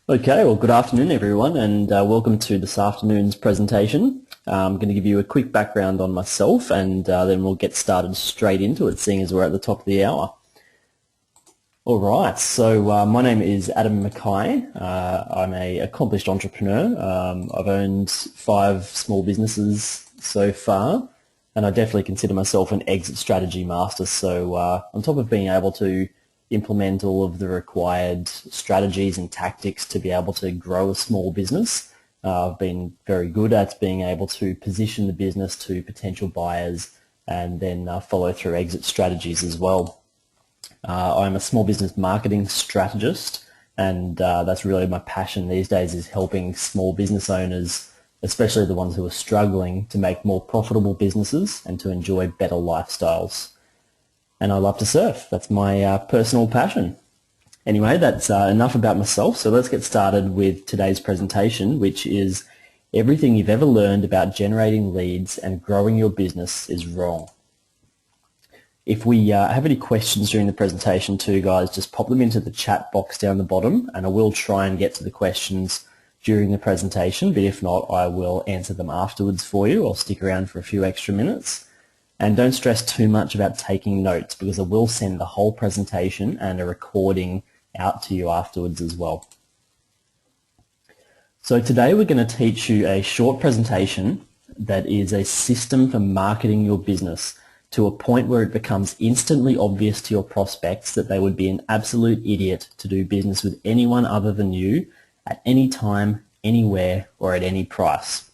Okay, well, good afternoon, everyone, and welcome to this afternoon's presentation. I'm going to give you a quick background on myself, and then we'll get started straight into it, seeing as we're at the top of the hour. All right, so my name is Adam Mackay. I'm an accomplished entrepreneur. I've owned 5 small businesses so far, and I definitely consider myself an exit strategy master. So on top of being able to implement all of the required strategies and tactics to be able to grow a small business, I've been very good at being able to position the business to potential buyers and then follow through exit strategies as well. I'm a small business marketing strategist, and that's really my passion these days, is helping small business owners, especially the ones who are struggling, to make more profitable businesses and to enjoy better lifestyles. And I love to surf. That's my personal passion. Anyway, that's enough about myself, so let's get started with today's presentation, which is everything you've ever learned about generating leads and growing your business is wrong. If we have any questions during the presentation too, guys, just pop them into the chat box down the bottom, and I will try and get to the questions during the presentation, but if not, I will answer them afterwards for you. I'll stick around for a few extra minutes. And don't stress too much about taking notes, because I will send the whole presentation and a recording out to you afterwards as well. So today we're going to teach you a short presentation that is a system for marketing your business to a point where it becomes instantly obvious to your prospects that they would be an absolute idiot to do business with anyone other than you at any time, anywhere, or at any price.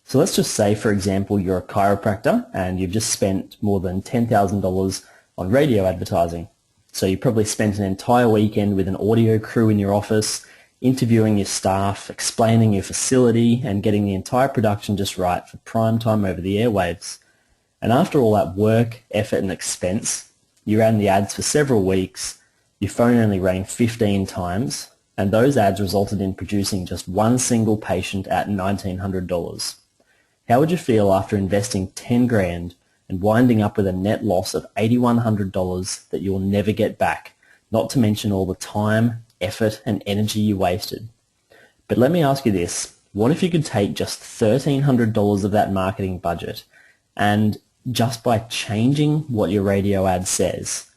So let's just say, for example, you're a chiropractor and you've just spent more than $10,000 on radio advertising. So you probably spent an entire weekend with an audio crew in your office, interviewing your staff, explaining your facility, and getting the entire production just right for prime time over the airwaves. And after all that work, effort, and expense, you ran the ads for several weeks, your phone only rang 15 times, and those ads resulted in producing just one single patient at $1,900. How would you feel after investing 10 grand and winding up with a net loss of $8,100 that you'll never get back, not to mention all the time, effort, and energy you wasted? But let me ask you this, what if you could take just $1,300 of that marketing budget and just by changing what your radio ad says,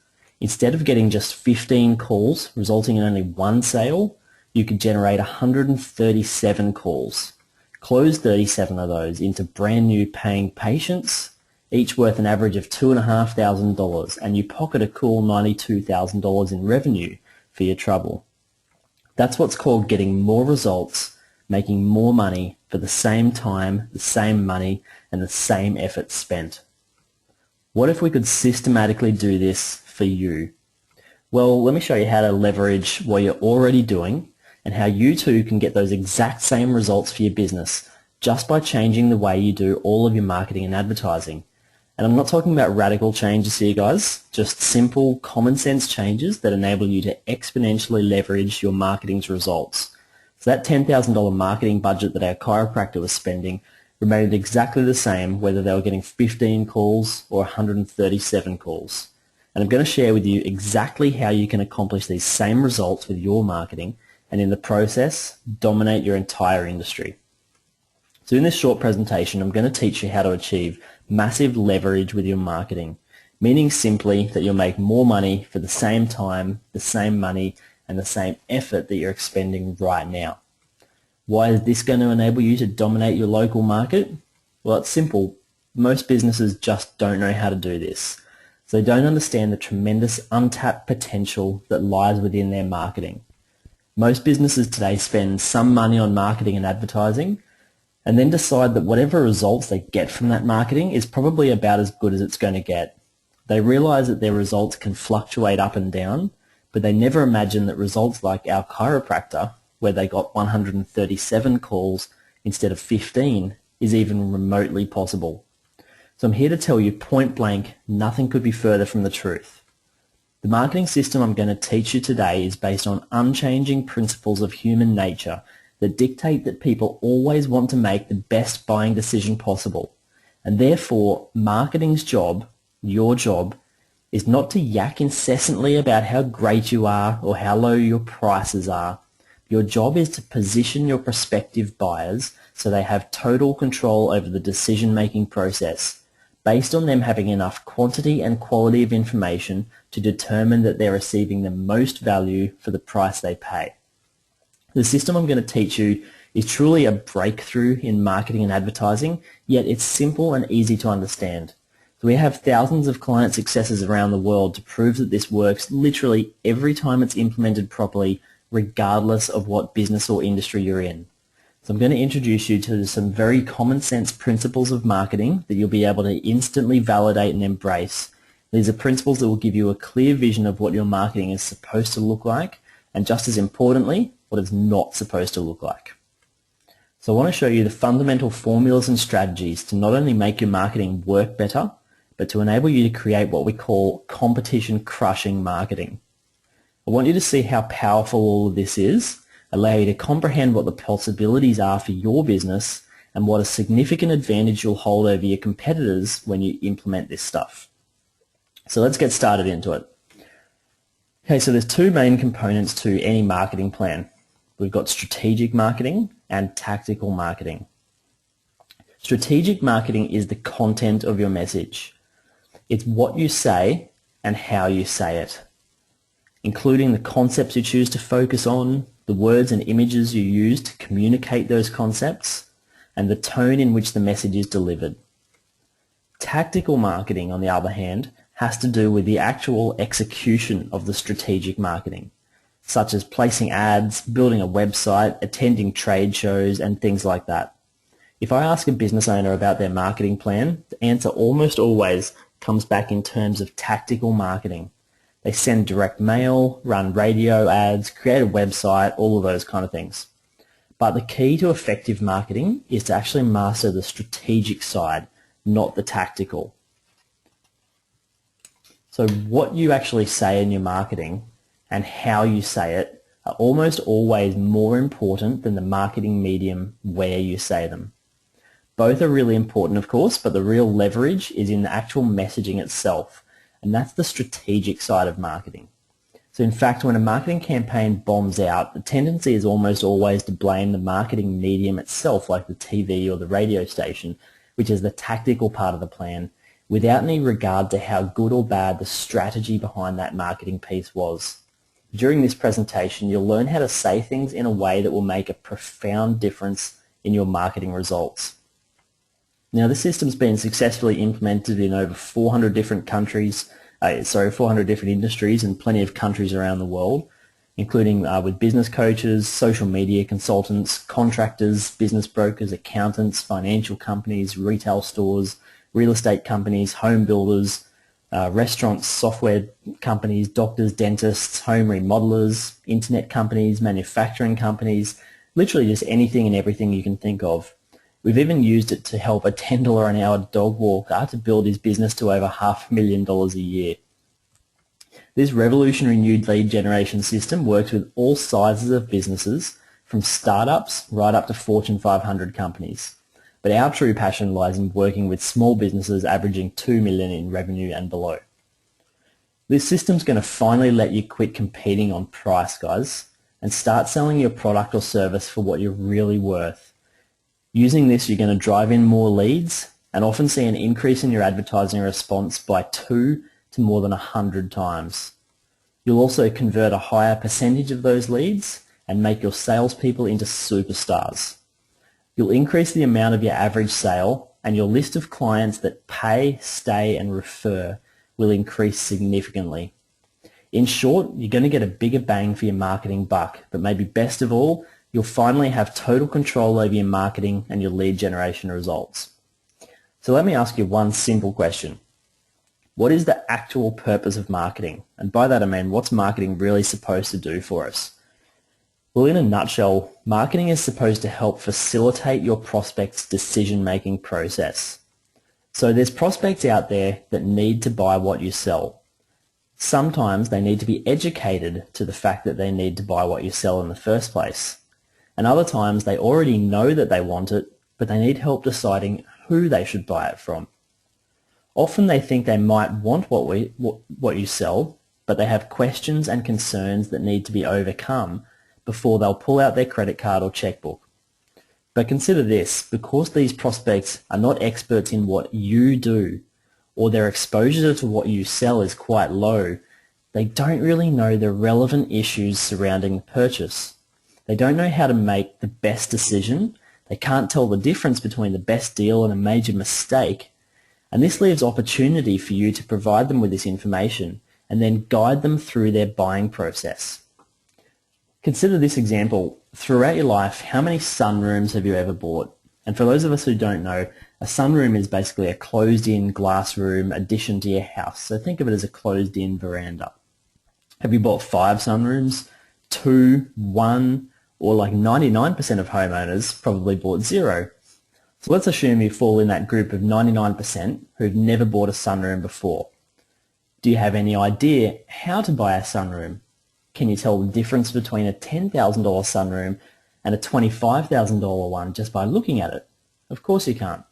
instead of getting just 15 calls resulting in only one sale, you could generate 137 calls. Close 37 of those into brand new paying patients, each worth an average of $2,500, and you pocket a cool $92,000 in revenue for your trouble. That's what's called getting more results, making more money for the same time, the same money, and the same effort spent. What if we could systematically do this for you? Well, let me show you how to leverage what you're already doing and how you too can get those exact same results for your business just by changing the way you do all of your marketing and advertising. And I'm not talking about radical changes here, guys, just simple, common sense changes that enable you to exponentially leverage your marketing's results. So that $10,000 marketing budget that our chiropractor was spending remained exactly the same whether they were getting 15 calls or 137 calls. And I'm going to share with you exactly how you can accomplish these same results with your marketing and in the process, dominate your entire industry. So in this short presentation, I'm going to teach you how to achieve massive leverage with your marketing, meaning simply that you'll make more money for the same time, the same money, and the same effort that you're expending right now. Why is this going to enable you to dominate your local market? Well, it's simple. Most businesses just don't know how to do this. So they don't understand the tremendous untapped potential that lies within their marketing. Most businesses today spend some money on marketing and advertising and then decide that whatever results they get from that marketing is probably about as good as it's going to get. They realize that their results can fluctuate up and down, but they never imagine that results like our chiropractor, where they got 137 calls instead of 15, is even remotely possible. So I'm here to tell you point blank, nothing could be further from the truth. The marketing system I'm going to teach you today is based on unchanging principles of human nature that dictate that people always want to make the best buying decision possible. And therefore, marketing's job, your job, is not to yak incessantly about how great you are or how low your prices are. Your job is to position your prospective buyers so they have total control over the decision-making process, based on them having enough quantity and quality of information to determine that they're receiving the most value for the price they pay. The system I'm going to teach you is truly a breakthrough in marketing and advertising, yet it's simple and easy to understand. So we have thousands of client successes around the world to prove that this works literally every time it's implemented properly, regardless of what business or industry you're in. So I'm going to introduce you to some very common sense principles of marketing that you'll be able to instantly validate and embrace. These are principles that will give you a clear vision of what your marketing is supposed to look like, and just as importantly, what it's not supposed to look like. So I want to show you the fundamental formulas and strategies to not only make your marketing work better, but to enable you to create what we call competition-crushing marketing. I want you to see how powerful all of this is, allow you to comprehend what the possibilities are for your business, and what a significant advantage you'll hold over your competitors when you implement this stuff. So let's get started into it. Okay, so there's two main components to any marketing plan. We've got strategic marketing and tactical marketing. Strategic marketing is the content of your message. It's what you say and how you say it, including the concepts you choose to focus on, the words and images you use to communicate those concepts, and the tone in which the message is delivered. Tactical marketing, on the other hand, has to do with the actual execution of the strategic marketing, such as placing ads, building a website, attending trade shows, and things like that. If I ask a business owner about their marketing plan, the answer almost always comes back in terms of tactical marketing. They send direct mail, run radio ads, create a website, all of those kind of things. But the key to effective marketing is to actually master the strategic side, not the tactical. So what you actually say in your marketing and how you say it are almost always more important than the marketing medium where you say them. Both are really important, of course, but the real leverage is in the actual messaging itself, and that's the strategic side of marketing. So in fact, when a marketing campaign bombs out, the tendency is almost always to blame the marketing medium itself, like the TV or the radio station, which is the tactical part of the plan, without any regard to how good or bad the strategy behind that marketing piece was. During this presentation, you'll learn how to say things in a way that will make a profound difference in your marketing results. Now, this system's been successfully implemented in over 400 different countries, 400 different industries and plenty of countries around the world, including with business coaches, social media consultants, contractors, business brokers, accountants, financial companies, retail stores, real estate companies, home builders, restaurants, software companies, doctors, dentists, home remodelers, internet companies, manufacturing companies, literally just anything and everything you can think of. We've even used it to help a $10 an hour dog walker to build his business to over $500,000 a year. This revolutionary new lead generation system works with all sizes of businesses, from startups right up to Fortune 500 companies. But our true passion lies in working with small businesses averaging $2 million in revenue and below. This system's going to finally let you quit competing on price, guys, and start selling your product or service for what you're really worth. Using this, you're going to drive in more leads and often see an increase in your advertising response by 2 to more than 100 times. You'll also convert a higher percentage of those leads and make your salespeople into superstars. You'll increase the amount of your average sale, and your list of clients that pay, stay, and refer will increase significantly. In short, you're going to get a bigger bang for your marketing buck, but maybe best of all, you'll finally have total control over your marketing and your lead generation results. So let me ask you one simple question. What is the actual purpose of marketing? And by that I mean, what's marketing really supposed to do for us? Well, in a nutshell, marketing is supposed to help facilitate your prospect's decision-making process. So there's prospects out there that need to buy what you sell. Sometimes they need to be educated to the fact that they need to buy what you sell in the first place. And other times they already know that they want it, but they need help deciding who they should buy it from. Often they think they might want what you sell, but they have questions and concerns that need to be overcome before they'll pull out their credit card or checkbook. But consider this, because these prospects are not experts in what you do, or their exposure to what you sell is quite low, they don't really know the relevant issues surrounding the purchase. They don't know how to make the best decision, they can't tell the difference between the best deal and a major mistake, and this leaves opportunity for you to provide them with this information and then guide them through their buying process. Consider this example. Throughout your life, how many sunrooms have you ever bought? And for those of us who don't know, a sunroom is basically a closed-in glass room addition to your house. So think of it as a closed-in veranda. Have you bought 5 sunrooms, 2, 1, or like 99% of homeowners probably bought 0? So let's assume you fall in that group of 99% who've never bought a sunroom before. Do you have any idea how to buy a sunroom? Can you tell the difference between a $10,000 sunroom and a $25,000 one just by looking at it? Of course you can't.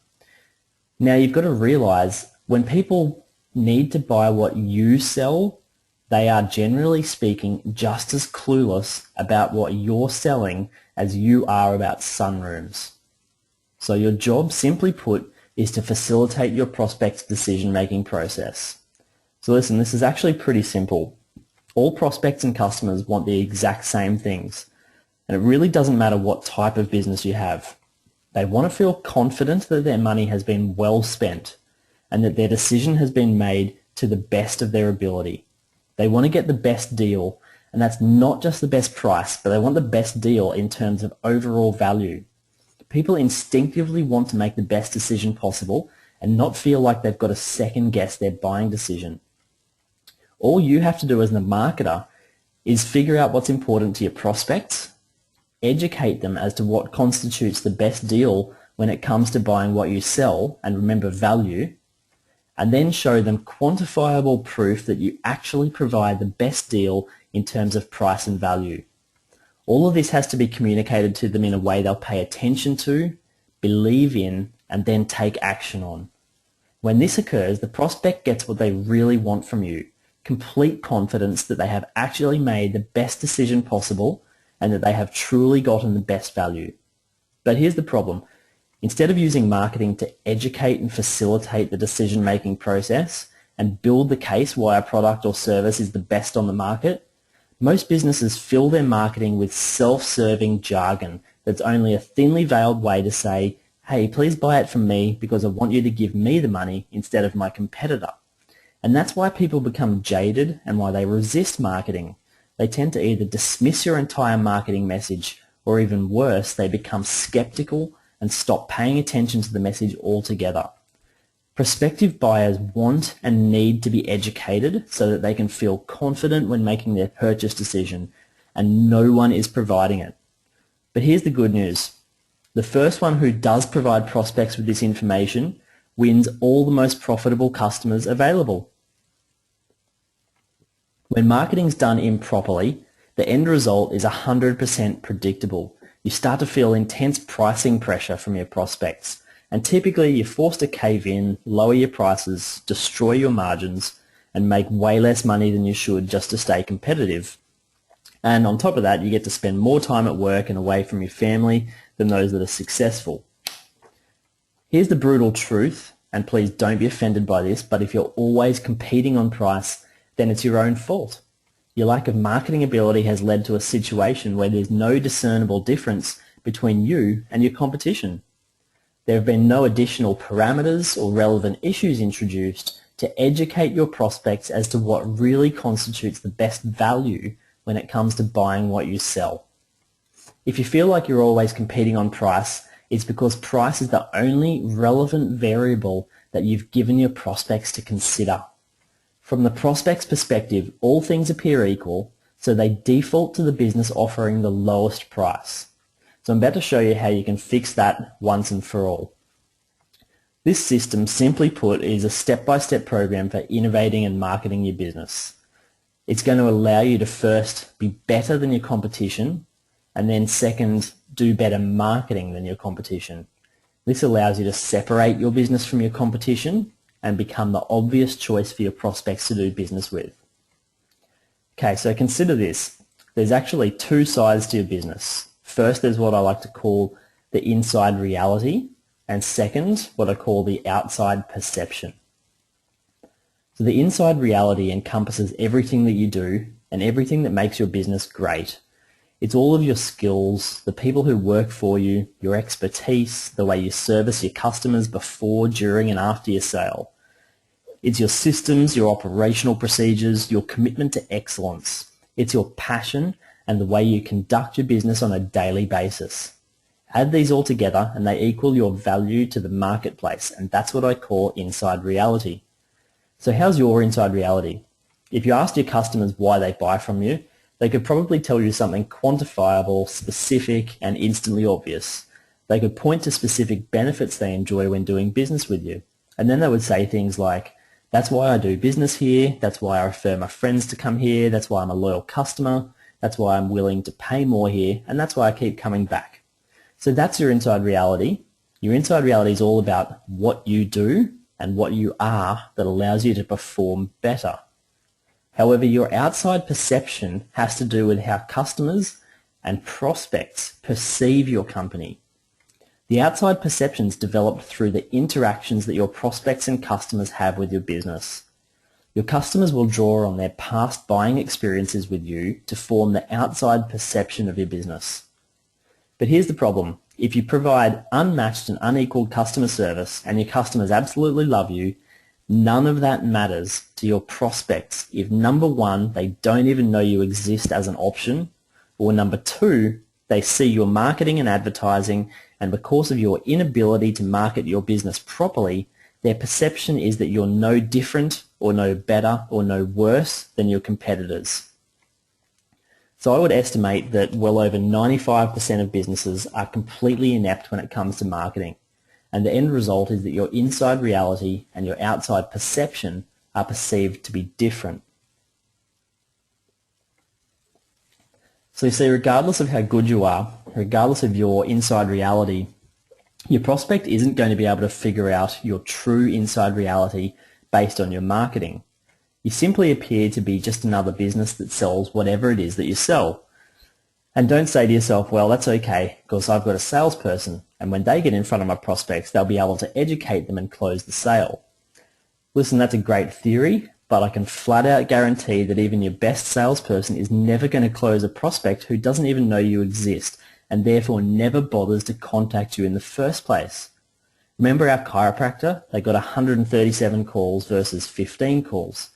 Now you've got to realize when people need to buy what you sell, they are generally speaking just as clueless about what you're selling as you are about sunrooms. So your job, simply put, is to facilitate your prospect's decision-making process. So listen, this is actually pretty simple. All prospects and customers want the exact same things, and it really doesn't matter what type of business you have. They want to feel confident that their money has been well spent and that their decision has been made to the best of their ability. They want to get the best deal, and that's not just the best price, but they want the best deal in terms of overall value. People instinctively want to make the best decision possible and not feel like they've got to second guess their buying decision. All you have to do as the marketer is figure out what's important to your prospects, educate them as to what constitutes the best deal when it comes to buying what you sell, and remember value, and then show them quantifiable proof that you actually provide the best deal in terms of price and value. All of this has to be communicated to them in a way they'll pay attention to, believe in, and then take action on. When this occurs, the prospect gets what they really want from you: complete confidence that they have actually made the best decision possible and that they have truly gotten the best value. But here's the problem. Instead of using marketing to educate and facilitate the decision-making process and build the case why a product or service is the best on the market, most businesses fill their marketing with self-serving jargon that's only a thinly veiled way to say, hey, please buy it from me because I want you to give me the money instead of my competitor. And that's why people become jaded and why they resist marketing. They tend to either dismiss your entire marketing message, or even worse, they become skeptical and stop paying attention to the message altogether. Prospective buyers want and need to be educated so that they can feel confident when making their purchase decision, and no one is providing it. But here's the good news. The first one who does provide prospects with this information wins all the most profitable customers available. When marketing's done improperly, the end result is 100% predictable. You start to feel intense pricing pressure from your prospects, and typically you're forced to cave in, lower your prices, destroy your margins, and make way less money than you should just to stay competitive. And on top of that, you get to spend more time at work and away from your family than those that are successful. Here's the brutal truth, and please don't be offended by this, but if you're always competing on price, then it's your own fault. Your lack of marketing ability has led to a situation where there's no discernible difference between you and your competition. There have been no additional parameters or relevant issues introduced to educate your prospects as to what really constitutes the best value when it comes to buying what you sell. If you feel like you're always competing on price, it's because price is the only relevant variable that you've given your prospects to consider. From the prospect's perspective, all things appear equal, so they default to the business offering the lowest price. So I'm about to show you how you can fix that once and for all. This system, simply put, is a step-by-step program for innovating and marketing your business. It's going to allow you to first be better than your competition, and then second, do better marketing than your competition. This allows you to separate your business from your competition and become the obvious choice for your prospects to do business with. Okay, so consider this. There's actually two sides to your business. First, there's what I like to call the inside reality, and second, what I call the outside perception. So the inside reality encompasses everything that you do and everything that makes your business great. It's all of your skills, the people who work for you, your expertise, the way you service your customers before, during, and after your sale. It's your systems, your operational procedures, your commitment to excellence. It's your passion and the way you conduct your business on a daily basis. Add these all together and they equal your value to the marketplace, and that's what I call inside reality. So how's your inside reality? If you asked your customers why they buy from you, they could probably tell you something quantifiable, specific, and instantly obvious. They could point to specific benefits they enjoy when doing business with you. And then they would say things like, that's why I do business here, that's why I refer my friends to come here, that's why I'm a loyal customer, that's why I'm willing to pay more here, and that's why I keep coming back. So that's your inside reality. Your inside reality is all about what you do and what you are that allows you to perform better. However, your outside perception has to do with how customers and prospects perceive your company. The outside perception is developed through the interactions that your prospects and customers have with your business. Your customers will draw on their past buying experiences with you to form the outside perception of your business. But here's the problem. If you provide unmatched and unequaled customer service and your customers absolutely love you, none of that matters to your prospects if, number one, they don't even know you exist as an option, or number two, they see your marketing and advertising, and because of your inability to market your business properly, their perception is that you're no different or no better or no worse than your competitors. So I would estimate that well over 95% of businesses are completely inept when it comes to marketing. And the end result is that your inside reality and your outside perception are perceived to be different. So you see, regardless of how good you are, regardless of your inside reality, your prospect isn't going to be able to figure out your true inside reality based on your marketing. You simply appear to be just another business that sells whatever it is that you sell. And don't say to yourself, well, that's okay, because I've got a salesperson, and when they get in front of my prospects, they'll be able to educate them and close the sale. Listen, that's a great theory, but I can flat out guarantee that even your best salesperson is never going to close a prospect who doesn't even know you exist, and therefore never bothers to contact you in the first place. Remember our chiropractor? They got 137 calls versus 15 calls.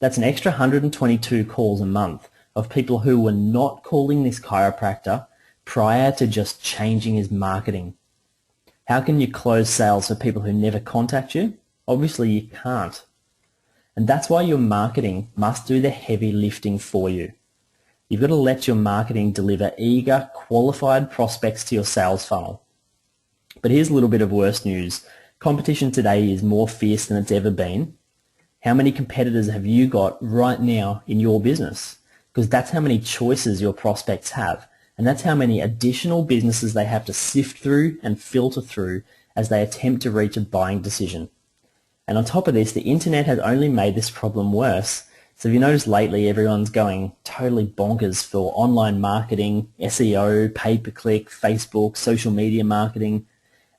That's an extra 122 calls a month of people who were not calling this chiropractor prior to just changing his marketing. How can you close sales for people who never contact you? Obviously you can't. And that's why your marketing must do the heavy lifting for you. You've got to let your marketing deliver eager, qualified prospects to your sales funnel. But here's a little bit of worse news. Competition today is more fierce than it's ever been. How many competitors have you got right now in your business? Because that's how many choices your prospects have. And that's how many additional businesses they have to sift through and filter through as they attempt to reach a buying decision. And on top of this, the internet has only made this problem worse. So if you notice lately, everyone's going totally bonkers for online marketing, SEO, pay-per-click, Facebook, social media marketing.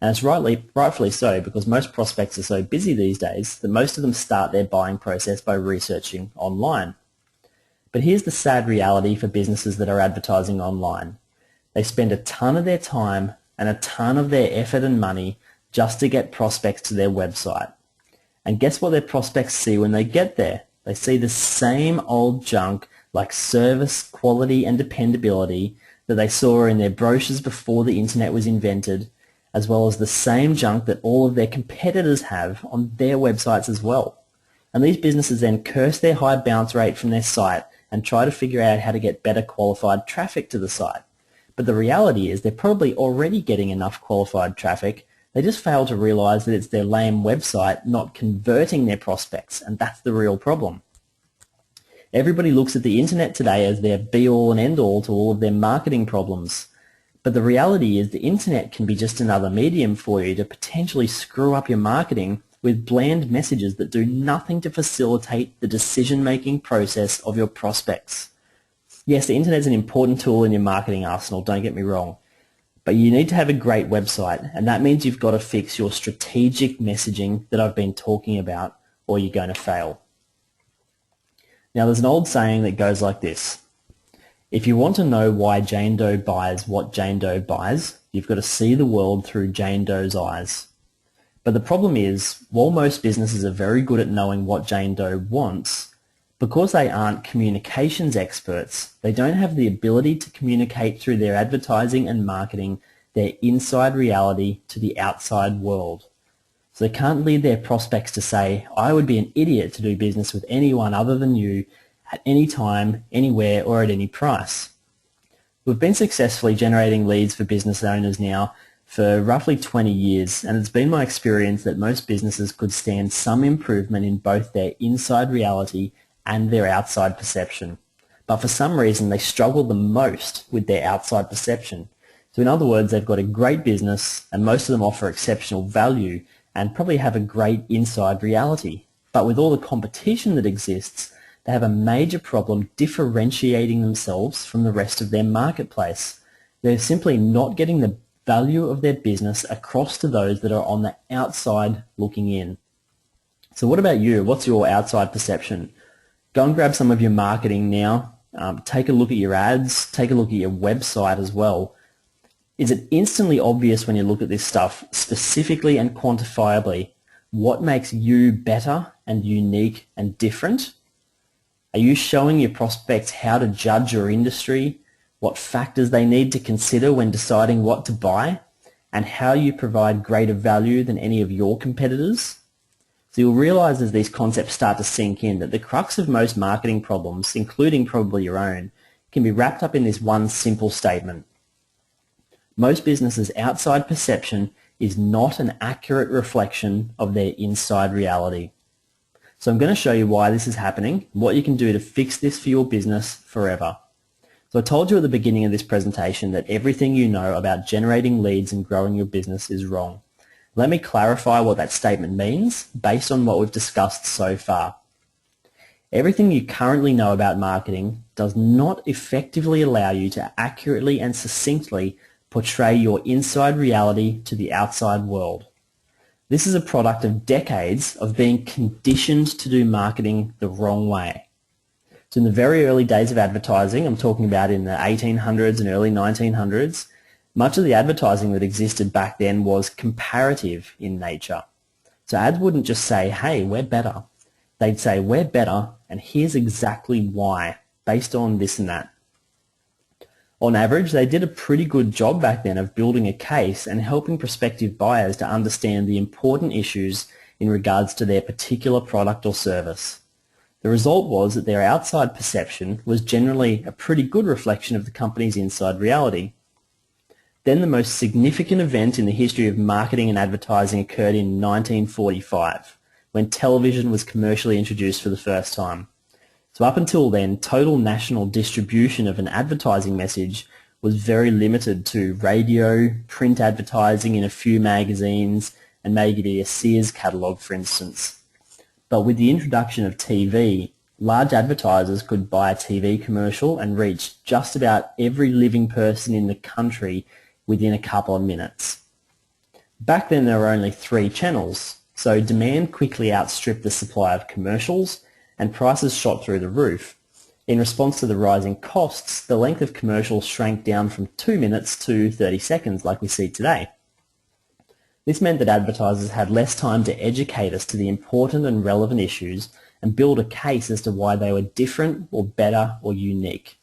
And it's rightfully so, because most prospects are so busy these days that most of them start their buying process by researching online. But here's the sad reality for businesses that are advertising online. They spend a ton of their time and a ton of their effort and money just to get prospects to their website. And guess what their prospects see when they get there? They see the same old junk like service, quality, and dependability that they saw in their brochures before the internet was invented, as well as the same junk that all of their competitors have on their websites as well. And these businesses then curse their high bounce rate from their site and try to figure out how to get better qualified traffic to the site. But the reality is they're probably already getting enough qualified traffic. They just fail to realize that it's their lame website not converting their prospects, and that's the real problem. Everybody looks at the internet today as their be-all and end-all to all of their marketing problems. But the reality is the internet can be just another medium for you to potentially screw up your marketing with bland messages that do nothing to facilitate the decision-making process of your prospects. Yes, the internet's an important tool in your marketing arsenal, don't get me wrong, but you need to have a great website, and that means you've got to fix your strategic messaging that I've been talking about, or you're going to fail. Now, there's an old saying that goes like this: if you want to know why Jane Doe buys what Jane Doe buys, you've got to see the world through Jane Doe's eyes. But the problem is, while most businesses are very good at knowing what Jane Doe wants, because they aren't communications experts, they don't have the ability to communicate through their advertising and marketing their inside reality to the outside world. So they can't lead their prospects to say, I would be an idiot to do business with anyone other than you at any time, anywhere, or at any price. We've been successfully generating leads for business owners now for roughly 20 years, and it's been my experience that most businesses could stand some improvement in both their inside reality and their outside perception. But for some reason, they struggle the most with their outside perception. So in other words, they've got a great business, and most of them offer exceptional value and probably have a great inside reality. But with all the competition that exists, they have a major problem differentiating themselves from the rest of their marketplace. They're simply not getting the value of their business across to those that are on the outside looking in. So what about you? What's your outside perception? Go and grab some of your marketing now. Take a look at your ads. Take a look at your website as well. Is it instantly obvious when you look at this stuff, specifically and quantifiably, what makes you better and unique and different? Are you showing your prospects how to judge your industry, what factors they need to consider when deciding what to buy, and how you provide greater value than any of your competitors? So you'll realize as these concepts start to sink in that the crux of most marketing problems, including probably your own, can be wrapped up in this one simple statement. Most businesses' outside perception is not an accurate reflection of their inside reality. So I'm going to show you why this is happening, what you can do to fix this for your business forever. So I told you at the beginning of this presentation that everything you know about generating leads and growing your business is wrong. Let me clarify what that statement means based on what we've discussed so far. Everything you currently know about marketing does not effectively allow you to accurately and succinctly portray your inside reality to the outside world. This is a product of decades of being conditioned to do marketing the wrong way. So in the very early days of advertising, I'm talking about in the 1800s and early 1900s, much of the advertising that existed back then was comparative in nature. So ads wouldn't just say, hey, we're better. They'd say, we're better, and here's exactly why, based on this and that. On average, they did a pretty good job back then of building a case and helping prospective buyers to understand the important issues in regards to their particular product or service. The result was that their outside perception was generally a pretty good reflection of the company's inside reality. Then the most significant event in the history of marketing and advertising occurred in 1945, when television was commercially introduced for the first time. So up until then, total national distribution of an advertising message was very limited to radio, print advertising in a few magazines, and maybe a Sears catalogue, for instance. But with the introduction of TV, large advertisers could buy a TV commercial and reach just about every living person in the country within a couple of minutes. Back then there were only 3 channels, so demand quickly outstripped the supply of commercials, and prices shot through the roof. In response to the rising costs, the length of commercials shrank down from 2 minutes to 30 seconds like we see today. This meant that advertisers had less time to educate us to the important and relevant issues and build a case as to why they were different or better or unique.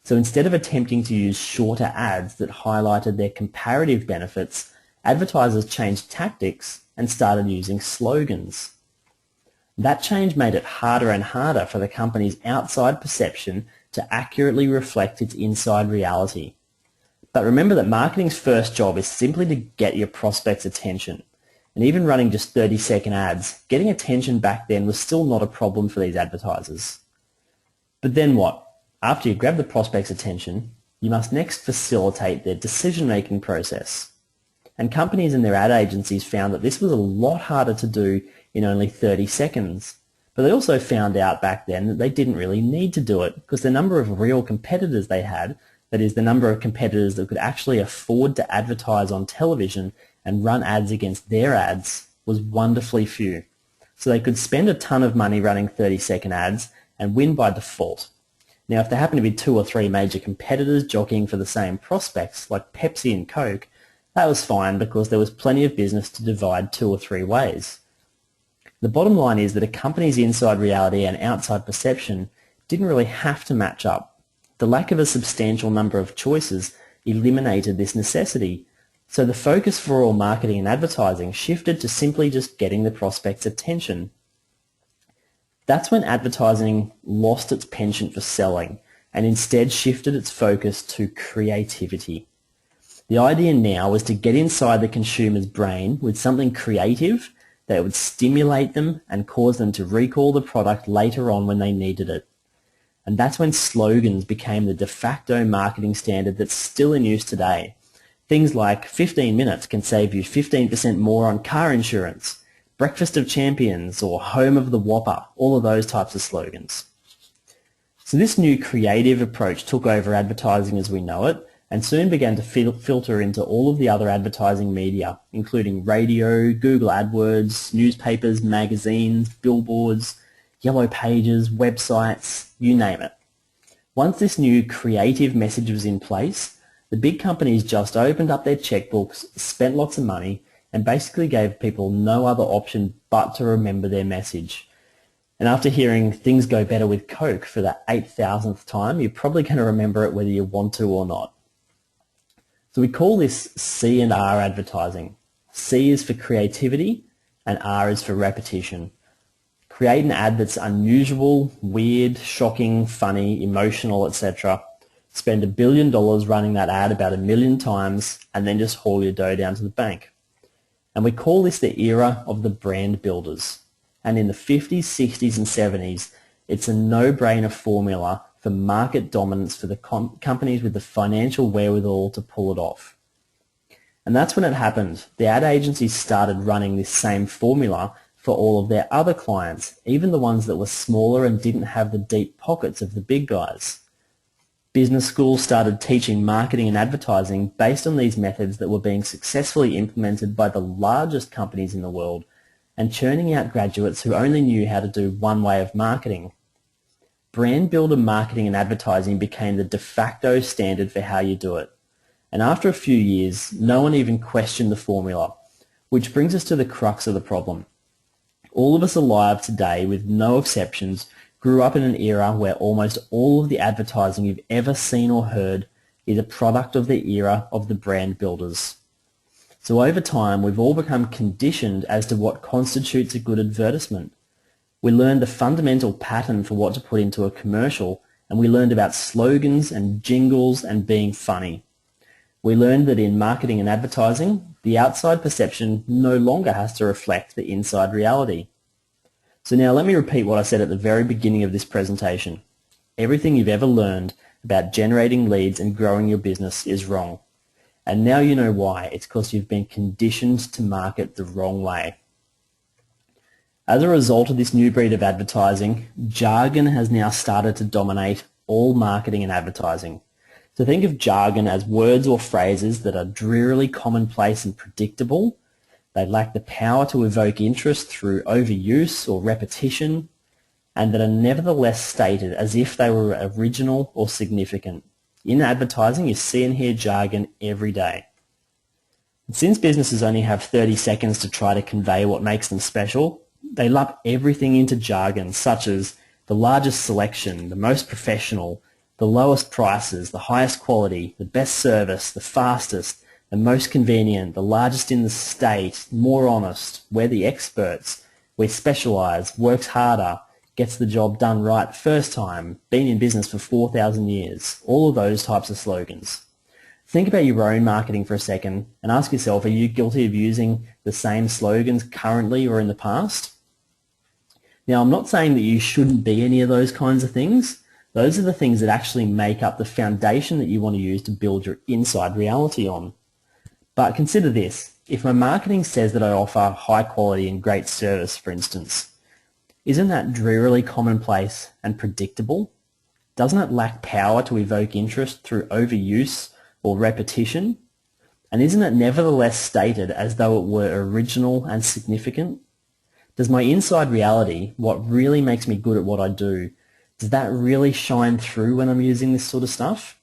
So instead of attempting to use shorter ads that highlighted their comparative benefits, advertisers changed tactics and started using slogans. That change made it harder and harder for the company's outside perception to accurately reflect its inside reality. But remember that marketing's first job is simply to get your prospects' attention. And even running just 30-second ads, getting attention back then was still not a problem for these advertisers. But then what? After you grab the prospect's attention, you must next facilitate their decision-making process. And companies and their ad agencies found that this was a lot harder to do in only 30 seconds. But they also found out back then that they didn't really need to do it because the number of real competitors they had, that is the number of competitors that could actually afford to advertise on television and run ads against their ads, was wonderfully few. So they could spend a ton of money running 30-second ads and win by default. Now, if there happen to be 2 or 3 major competitors jockeying for the same prospects, like Pepsi and Coke, that was fine because there was plenty of business to divide 2 or 3 ways. The bottom line is that a company's inside reality and outside perception didn't really have to match up. The lack of a substantial number of choices eliminated this necessity. So the focus for all marketing and advertising shifted to simply just getting the prospect's attention. That's when advertising lost its penchant for selling and instead shifted its focus to creativity. The idea now was to get inside the consumer's brain with something creative that would stimulate them and cause them to recall the product later on when they needed it. And that's when slogans became the de facto marketing standard that's still in use today. Things like 15 minutes can save you 15% more on car insurance, breakfast of champions, or home of the Whopper, all of those types of slogans. So this new creative approach took over advertising as we know it and soon began to filter into all of the other advertising media, including radio, Google AdWords, newspapers, magazines, billboards, yellow pages, websites, you name it. Once this new creative message was in place, the big companies just opened up their checkbooks, spent lots of money, and basically gave people no other option but to remember their message. And after hearing things go better with Coke for the 8,000th time, you're probably going to remember it whether you want to or not. So we call this C&R advertising. C is for creativity and R is for repetition. Create an ad that's unusual, weird, shocking, funny, emotional, etc. Spend $1 billion running that ad about 1 million times and then just haul your dough down to the bank. And we call this the era of the brand builders. And in the 50s, 60s and 70s, it's a no-brainer formula for market dominance for the companies with the financial wherewithal to pull it off. And that's when it happened. The ad agencies started running this same formula for all of their other clients, even the ones that were smaller and didn't have the deep pockets of the big guys. Business schools started teaching marketing and advertising based on these methods that were being successfully implemented by the largest companies in the world and churning out graduates who only knew how to do one way of marketing. Brand builder marketing and advertising became the de facto standard for how you do it. And after a few years, no one even questioned the formula, which brings us to the crux of the problem. All of us alive today, with no exceptions, grew up in an era where almost all of the advertising you've ever seen or heard is a product of the era of the brand builders. So over time, we've all become conditioned as to what constitutes a good advertisement. We learned the fundamental pattern for what to put into a commercial, and we learned about slogans and jingles and being funny. We learned that in marketing and advertising, the outside perception no longer has to reflect the inside reality. So now let me repeat what I said at the very beginning of this presentation. Everything you've ever learned about generating leads and growing your business is wrong. And now you know why. It's because you've been conditioned to market the wrong way. As a result of this new breed of advertising, jargon has now started to dominate all marketing and advertising. So think of jargon as words or phrases that are drearily commonplace and predictable. They lack the power to evoke interest through overuse or repetition, and that are nevertheless stated as if they were original or significant. In advertising, you see and hear jargon every day. And since businesses only have 30 seconds to try to convey what makes them special, they lump everything into jargon, such as the largest selection, the most professional, the lowest prices, the highest quality, the best service, the fastest, the most convenient, the largest in the state, more honest, we're the experts, we specialise, works harder, gets the job done right first time, been in business for 4,000 years, all of those types of slogans. Think about your own marketing for a second and ask yourself, are you guilty of using the same slogans currently or in the past? Now, I'm not saying that you shouldn't be any of those kinds of things. Those are the things that actually make up the foundation that you want to use to build your inside reality on. But consider this. If my marketing says that I offer high quality and great service, for instance, Isn't that drearily commonplace and predictable? Doesn't it lack power to evoke interest through overuse or repetition? And isn't it nevertheless stated as though it were original and significant? Does my inside reality, what really makes me good at what I do, does that really shine through when I'm using this sort of stuff?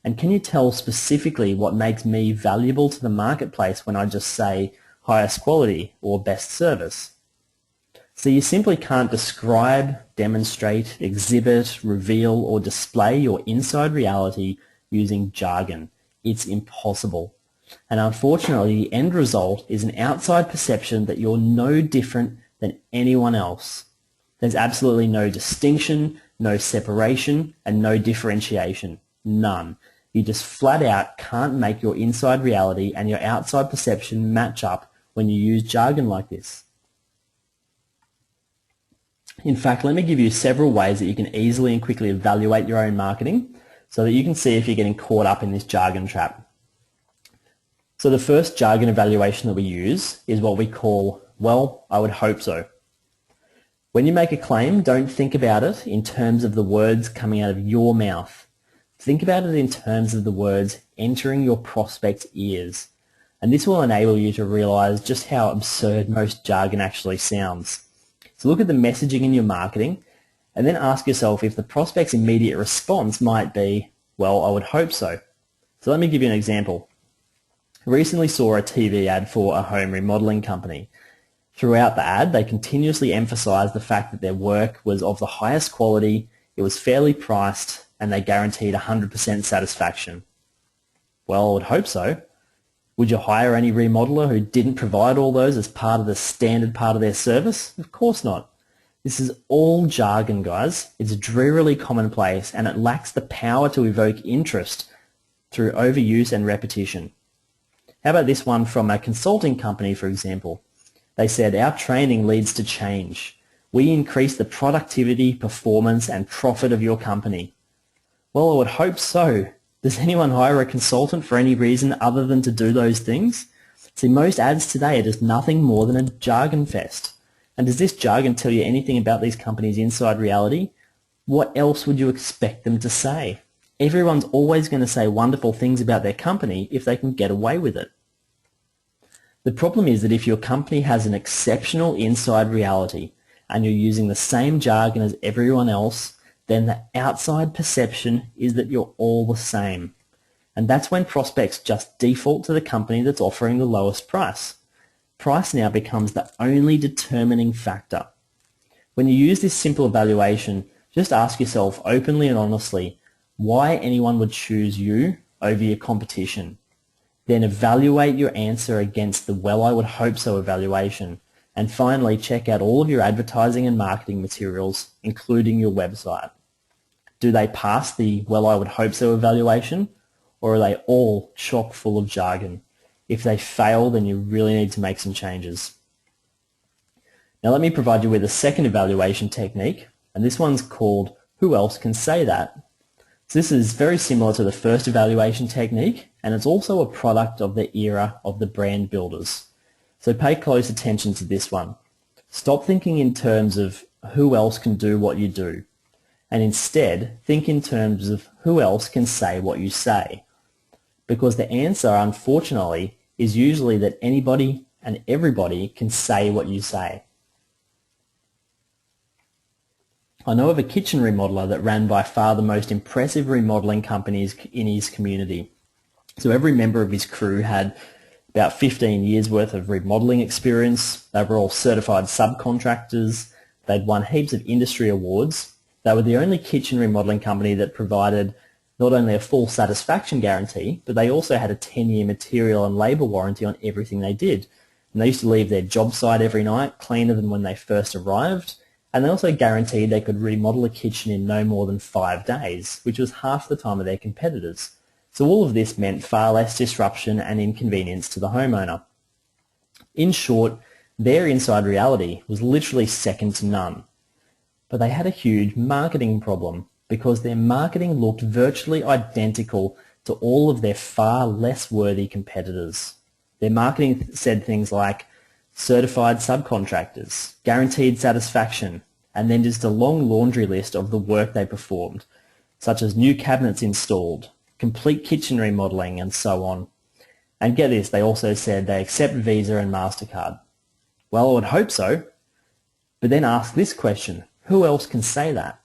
And can you tell specifically what makes me valuable to the marketplace when I just say highest quality or best service? So you simply can't describe, demonstrate, exhibit, reveal, or display your inside reality using jargon. It's impossible. And unfortunately, the end result is an outside perception that you're no different than anyone else. There's absolutely no distinction, no separation, and no differentiation. None. You just flat out can't make your inside reality and your outside perception match up when you use jargon like this. In fact, let me give you several ways that you can easily and quickly evaluate your own marketing so that you can see if you're getting caught up in this jargon trap. So the first jargon evaluation that we use is what we call, well, I would hope so. When you make a claim, don't think about it in terms of the words coming out of your mouth. Think about it in terms of the words entering your prospect's ears. And this will enable you to realize just how absurd most jargon actually sounds. So look at the messaging in your marketing and then ask yourself if the prospect's immediate response might be, well, I would hope so. So let me give you an example. I recently saw a TV ad for a home remodeling company. Throughout the ad, they continuously emphasized the fact that their work was of the highest quality, it was fairly priced, and they guaranteed 100% satisfaction. Well, I would hope so. Would you hire any remodeler who didn't provide all those as part of the standard part of their service? Of course not. This is all jargon, guys. It's drearily commonplace, and it lacks the power to evoke interest through overuse and repetition. How about this one from a consulting company, for example? They said, our training leads to change. We increase the productivity, performance, and profit of your company. Well, I would hope so. Does anyone hire a consultant for any reason other than to do those things? See, most ads today are just nothing more than a jargon fest. And does this jargon tell you anything about these companies' inside reality? What else would you expect them to say? Everyone's always going to say wonderful things about their company if they can get away with it. The problem is that if your company has an exceptional inside reality and you're using the same jargon as everyone else, then the outside perception is that you're all the same. And that's when prospects just default to the company that's offering the lowest price. Price now becomes the only determining factor. When you use this simple evaluation, just ask yourself openly and honestly why anyone would choose you over your competition. Then evaluate your answer against the well, I would hope so evaluation. And finally, check out all of your advertising and marketing materials, including your website. Do they pass the well, I would hope so evaluation, or are they all chock full of jargon? If they fail, then you really need to make some changes. Now let me provide you with a second evaluation technique, and this one's called Who Else Can Say That? So this is very similar to the first evaluation technique, and it's also a product of the era of the brand builders. So pay close attention to this one. Stop thinking in terms of who else can do what you do, and instead think in terms of who else can say what you say. Because the answer, unfortunately, is usually that anybody and everybody can say what you say. I know of a kitchen remodeler that ran by far the most impressive remodeling companies in his community. So every member of his crew had about 15 years worth of remodeling experience. They were all certified subcontractors. They'd won heaps of industry awards. They were the only kitchen remodeling company that provided not only a full satisfaction guarantee, but they also had a 10-year material and labour warranty on everything they did. And they used to leave their job site every night cleaner than when they first arrived. And they also guaranteed they could remodel a kitchen in no more than 5 days, which was half the time of their competitors. So all of this meant far less disruption and inconvenience to the homeowner. In short, their inside reality was literally second to none. But they had a huge marketing problem because their marketing looked virtually identical to all of their far less worthy competitors. Their marketing said things like certified subcontractors, guaranteed satisfaction, and then just a long laundry list of the work they performed, such as new cabinets installed, complete kitchen remodeling, and so on. And get this, they also said they accept Visa and MasterCard. Well, I would hope so, but then ask this question, who else can say that?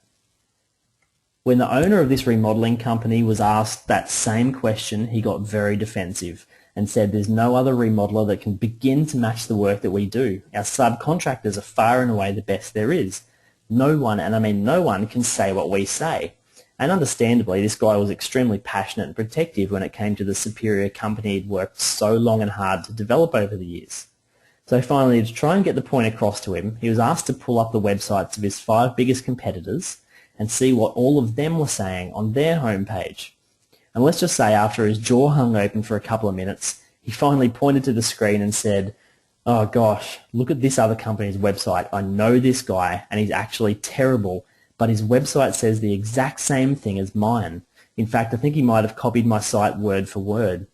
When the owner of this remodeling company was asked that same question, he got very defensive and said there's no other remodeler that can begin to match the work that we do. Our subcontractors are far and away the best there is. No one, and I mean no one, can say what we say. And understandably, this guy was extremely passionate and protective when it came to the superior company he'd worked so long and hard to develop over the years. So finally, to try and get the point across to him, he was asked to pull up the websites of his 5 biggest competitors and see what all of them were saying on their homepage. And let's just say after his jaw hung open for a couple of minutes, he finally pointed to the screen and said, "Oh gosh, look at this other company's website. I know this guy and he's actually terrible, but his website says the exact same thing as mine. In fact, I think he might have copied my site word for word."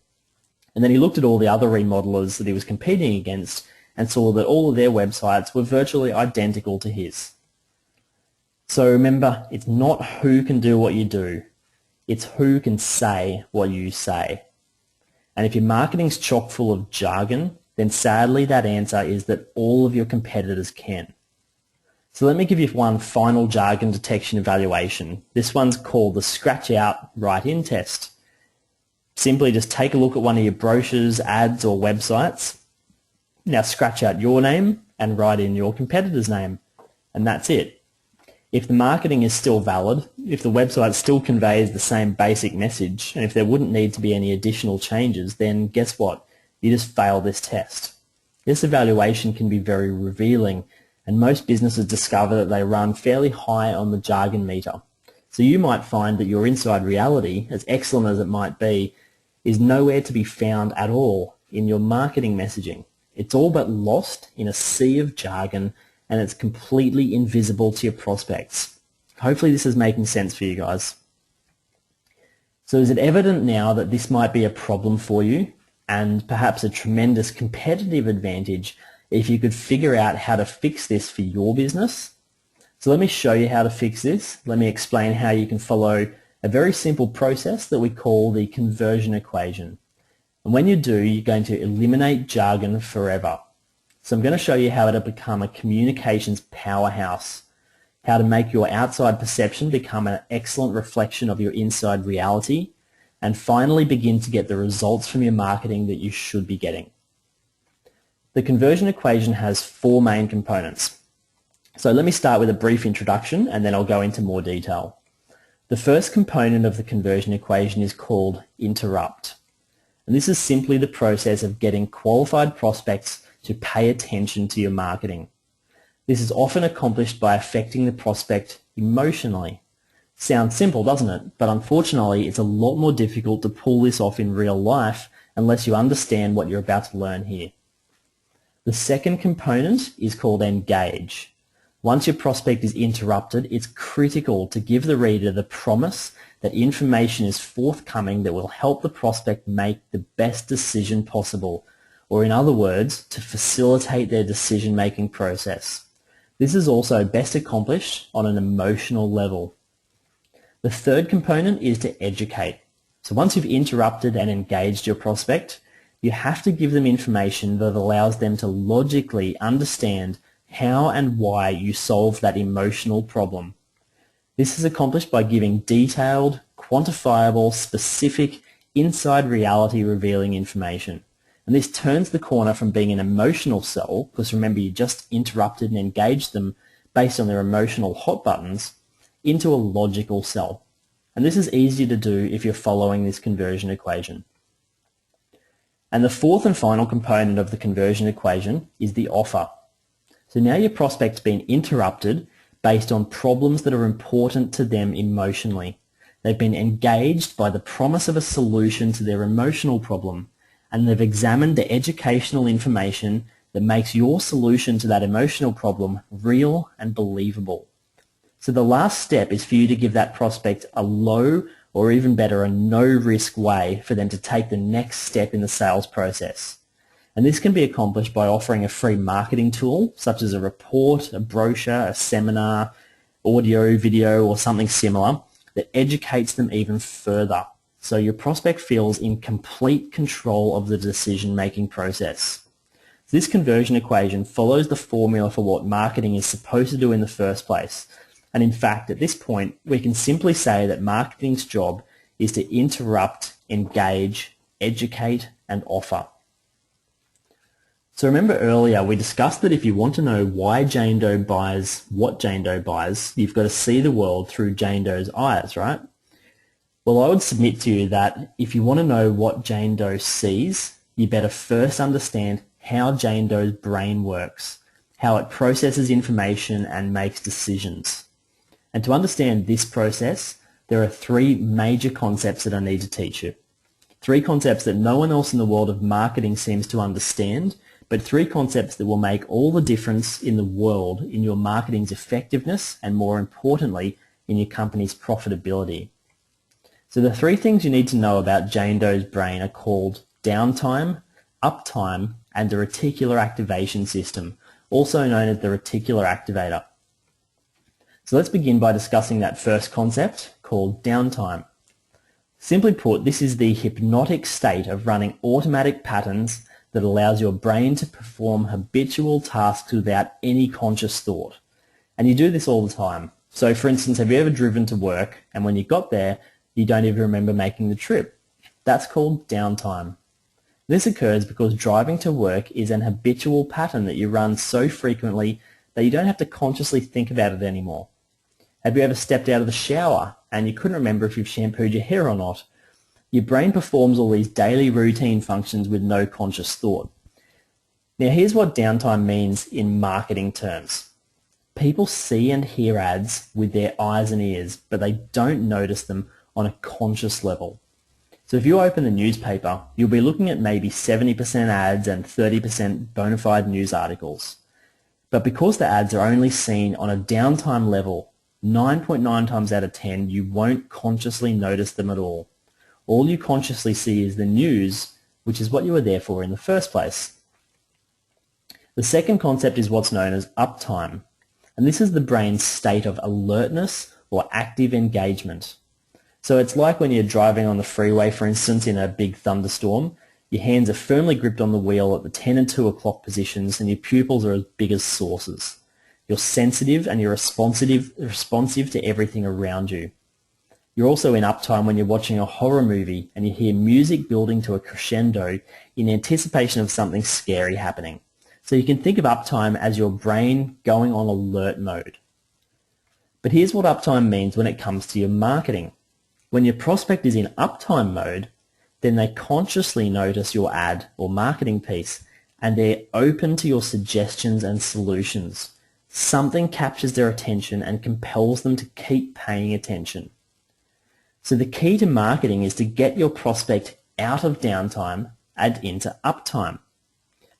And then he looked at all the other remodelers that he was competing against and saw that all of their websites were virtually identical to his. So remember, it's not who can do what you do, it's who can say what you say. And if your marketing's chock full of jargon, then sadly that answer is that all of your competitors can. So let me give you one final jargon detection evaluation. This one's called the scratch out, write in test. Simply just take a look at one of your brochures, ads or websites. Now scratch out your name and write in your competitor's name. And that's it. If the marketing is still valid, if the website still conveys the same basic message, and if there wouldn't need to be any additional changes, then guess what? You just failed this test. This evaluation can be very revealing, and most businesses discover that they run fairly high on the jargon meter. So you might find that your inside reality, as excellent as it might be, is nowhere to be found at all in your marketing messaging. It's all but lost in a sea of jargon, and it's completely invisible to your prospects. Hopefully this is making sense for you guys. So is it evident now that this might be a problem for you and perhaps a tremendous competitive advantage if you could figure out how to fix this for your business? So let me show you how to fix this. Let me explain how you can follow a very simple process that we call the conversion equation. And when you do, you're going to eliminate jargon forever. So I'm going to show you how to become a communications powerhouse, how to make your outside perception become an excellent reflection of your inside reality, and finally begin to get the results from your marketing that you should be getting. The conversion equation has 4 main components. So let me start with a brief introduction and then I'll go into more detail. The first component of the conversion equation is called interrupt. And this is simply the process of getting qualified prospects to pay attention to your marketing. This is often accomplished by affecting the prospect emotionally. Sounds simple, doesn't it? But unfortunately, it's a lot more difficult to pull this off in real life unless you understand what you're about to learn here. The second component is called engage. Once your prospect is interrupted, it's critical to give the reader the promise that information is forthcoming that will help the prospect make the best decision possible, or in other words, to facilitate their decision-making process. This is also best accomplished on an emotional level. The third component is to educate. So once you've interrupted and engaged your prospect, you have to give them information that allows them to logically understand how and why you solve that emotional problem. This is accomplished by giving detailed, quantifiable, specific, inside reality revealing information. And this turns the corner from being an emotional sell, because remember you just interrupted and engaged them based on their emotional hot buttons, into a logical sell. And this is easier to do if you're following this conversion equation. And the fourth and final component of the conversion equation is the offer. So now your prospect's been interrupted based on problems that are important to them emotionally. They've been engaged by the promise of a solution to their emotional problem, and they've examined the educational information that makes your solution to that emotional problem real and believable. So the last step is for you to give that prospect a low, or even better, a no-risk way for them to take the next step in the sales process. And this can be accomplished by offering a free marketing tool, such as a report, a brochure, a seminar, audio, video, or something similar, that educates them even further. So your prospect feels in complete control of the decision-making process. This conversion equation follows the formula for what marketing is supposed to do in the first place. And in fact, at this point, we can simply say that marketing's job is to interrupt, engage, educate, and offer. So remember earlier we discussed that if you want to know why Jane Doe buys what Jane Doe buys, you've got to see the world through Jane Doe's eyes, right? Well, I would submit to you that if you want to know what Jane Doe sees, you better first understand how Jane Doe's brain works, how it processes information and makes decisions. And to understand this process, there are three major concepts that I need to teach you. Three concepts that no one else in the world of marketing seems to understand, but three concepts that will make all the difference in the world in your marketing's effectiveness and, more importantly, in your company's profitability. So the three things you need to know about Jane Doe's brain are called downtime, uptime, and the reticular activation system, also known as the reticular activator. So let's begin by discussing that first concept called downtime. Simply put, this is the hypnotic state of running automatic patterns that allows your brain to perform habitual tasks without any conscious thought. And you do this all the time. So for instance, have you ever driven to work and when you got there, you don't even remember making the trip? That's called downtime. This occurs because driving to work is an habitual pattern that you run so frequently that you don't have to consciously think about it anymore. Have you ever stepped out of the shower and you couldn't remember if you've shampooed your hair or not? Your brain performs all these daily routine functions with no conscious thought. Now here's what downtime means in marketing terms. People see and hear ads with their eyes and ears, but they don't notice them on a conscious level. So if you open the newspaper, you'll be looking at maybe 70% ads and 30% bona fide news articles. But because the ads are only seen on a downtime level, 9.9 times out of 10, you won't consciously notice them at all. All you consciously see is the news, which is what you were there for in the first place. The second concept is what's known as uptime, and this is the brain's state of alertness or active engagement. So it's like when you're driving on the freeway, for instance, in a big thunderstorm, your hands are firmly gripped on the wheel at the 10 and 2 o'clock positions and your pupils are as big as saucers. You're sensitive and you're responsive to everything around you. You're also in uptime when you're watching a horror movie and you hear music building to a crescendo in anticipation of something scary happening. So you can think of uptime as your brain going on alert mode. But here's what uptime means when it comes to your marketing. When your prospect is in uptime mode, then they consciously notice your ad or marketing piece and they're open to your suggestions and solutions. Something captures their attention and compels them to keep paying attention. So the key to marketing is to get your prospect out of downtime and into uptime.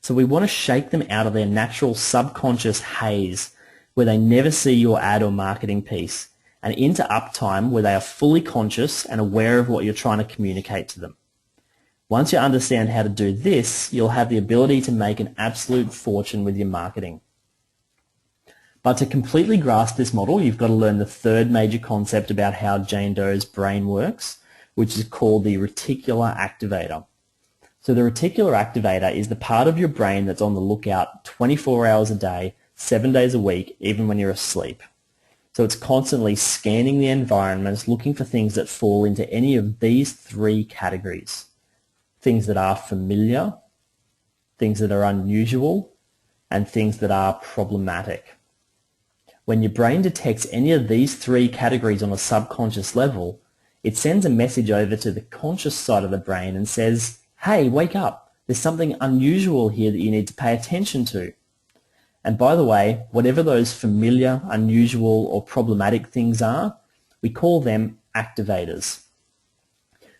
So we want to shake them out of their natural subconscious haze where they never see your ad or marketing piece and into uptime where they are fully conscious and aware of what you're trying to communicate to them. Once you understand how to do this, you'll have the ability to make an absolute fortune with your marketing. But to completely grasp this model, you've got to learn the third major concept about how Jane Doe's brain works, which is called the reticular activator. So the reticular activator is the part of your brain that's on the lookout 24 hours a day, 7 days a week, even when you're asleep. So it's constantly scanning the environment, looking for things that fall into any of these three categories. Things that are familiar, things that are unusual, and things that are problematic. When your brain detects any of these three categories on a subconscious level, it sends a message over to the conscious side of the brain and says, hey, wake up, there's something unusual here that you need to pay attention to. And by the way, whatever those familiar, unusual, or problematic things are, we call them activators.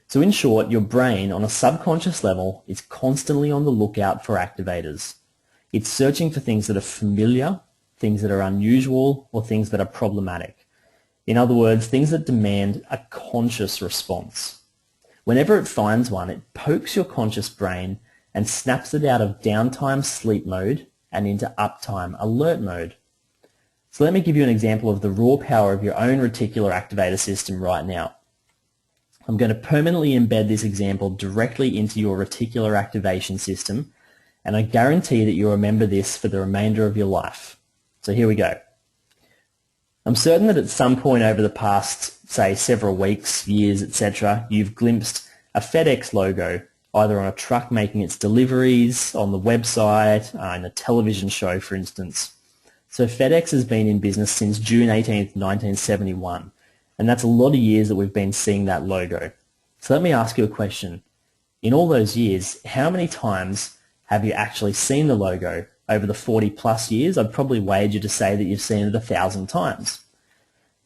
So in short, your brain on a subconscious level is constantly on the lookout for activators. It's searching for things that are familiar, things that are unusual, or things that are problematic. In other words, things that demand a conscious response. Whenever it finds one, it pokes your conscious brain and snaps it out of downtime sleep mode and into uptime alert mode. So let me give you an example of the raw power of your own reticular activator system right now. I'm going to permanently embed this example directly into your reticular activation system, and I guarantee that you'll remember this for the remainder of your life. So here we go. I'm certain that at some point over the past, say, several weeks, years, etc., you've glimpsed a FedEx logo, either on a truck making its deliveries, on the website, in a television show, for instance. So FedEx has been in business since June 18th, 1971, and that's a lot of years that we've been seeing that logo. So let me ask you a question. In all those years, how many times have you actually seen the logo? Over the 40 plus years, I'd probably wager to say that you've seen it 1,000 times.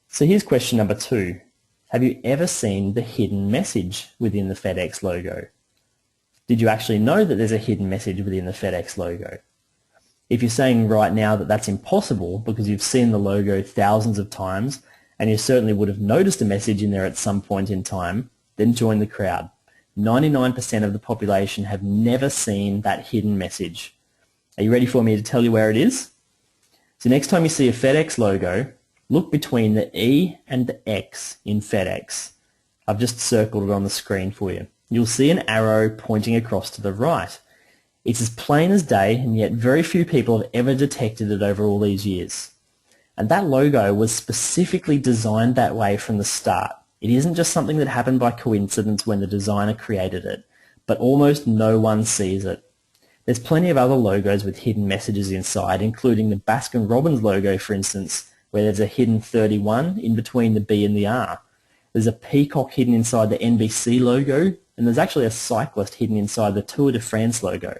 So here's question number 2. Have you ever seen the hidden message within the FedEx logo? Did you actually know that there's a hidden message within the FedEx logo? If you're saying right now that that's impossible because you've seen the logo thousands of times and you certainly would have noticed a message in there at some point in time, then join the crowd. 99% of the population have never seen that hidden message. Are you ready for me to tell you where it is? So next time you see a FedEx logo, look between the E and the X in FedEx. I've just circled it on the screen for you. You'll see an arrow pointing across to the right. It's as plain as day, and yet very few people have ever detected it over all these years. And that logo was specifically designed that way from the start. It isn't just something that happened by coincidence when the designer created it, but almost no one sees it. There's plenty of other logos with hidden messages inside, including the Baskin-Robbins logo, for instance, where there's a hidden 31 in between the B and the R. There's a peacock hidden inside the NBC logo, and there's actually a cyclist hidden inside the Tour de France logo.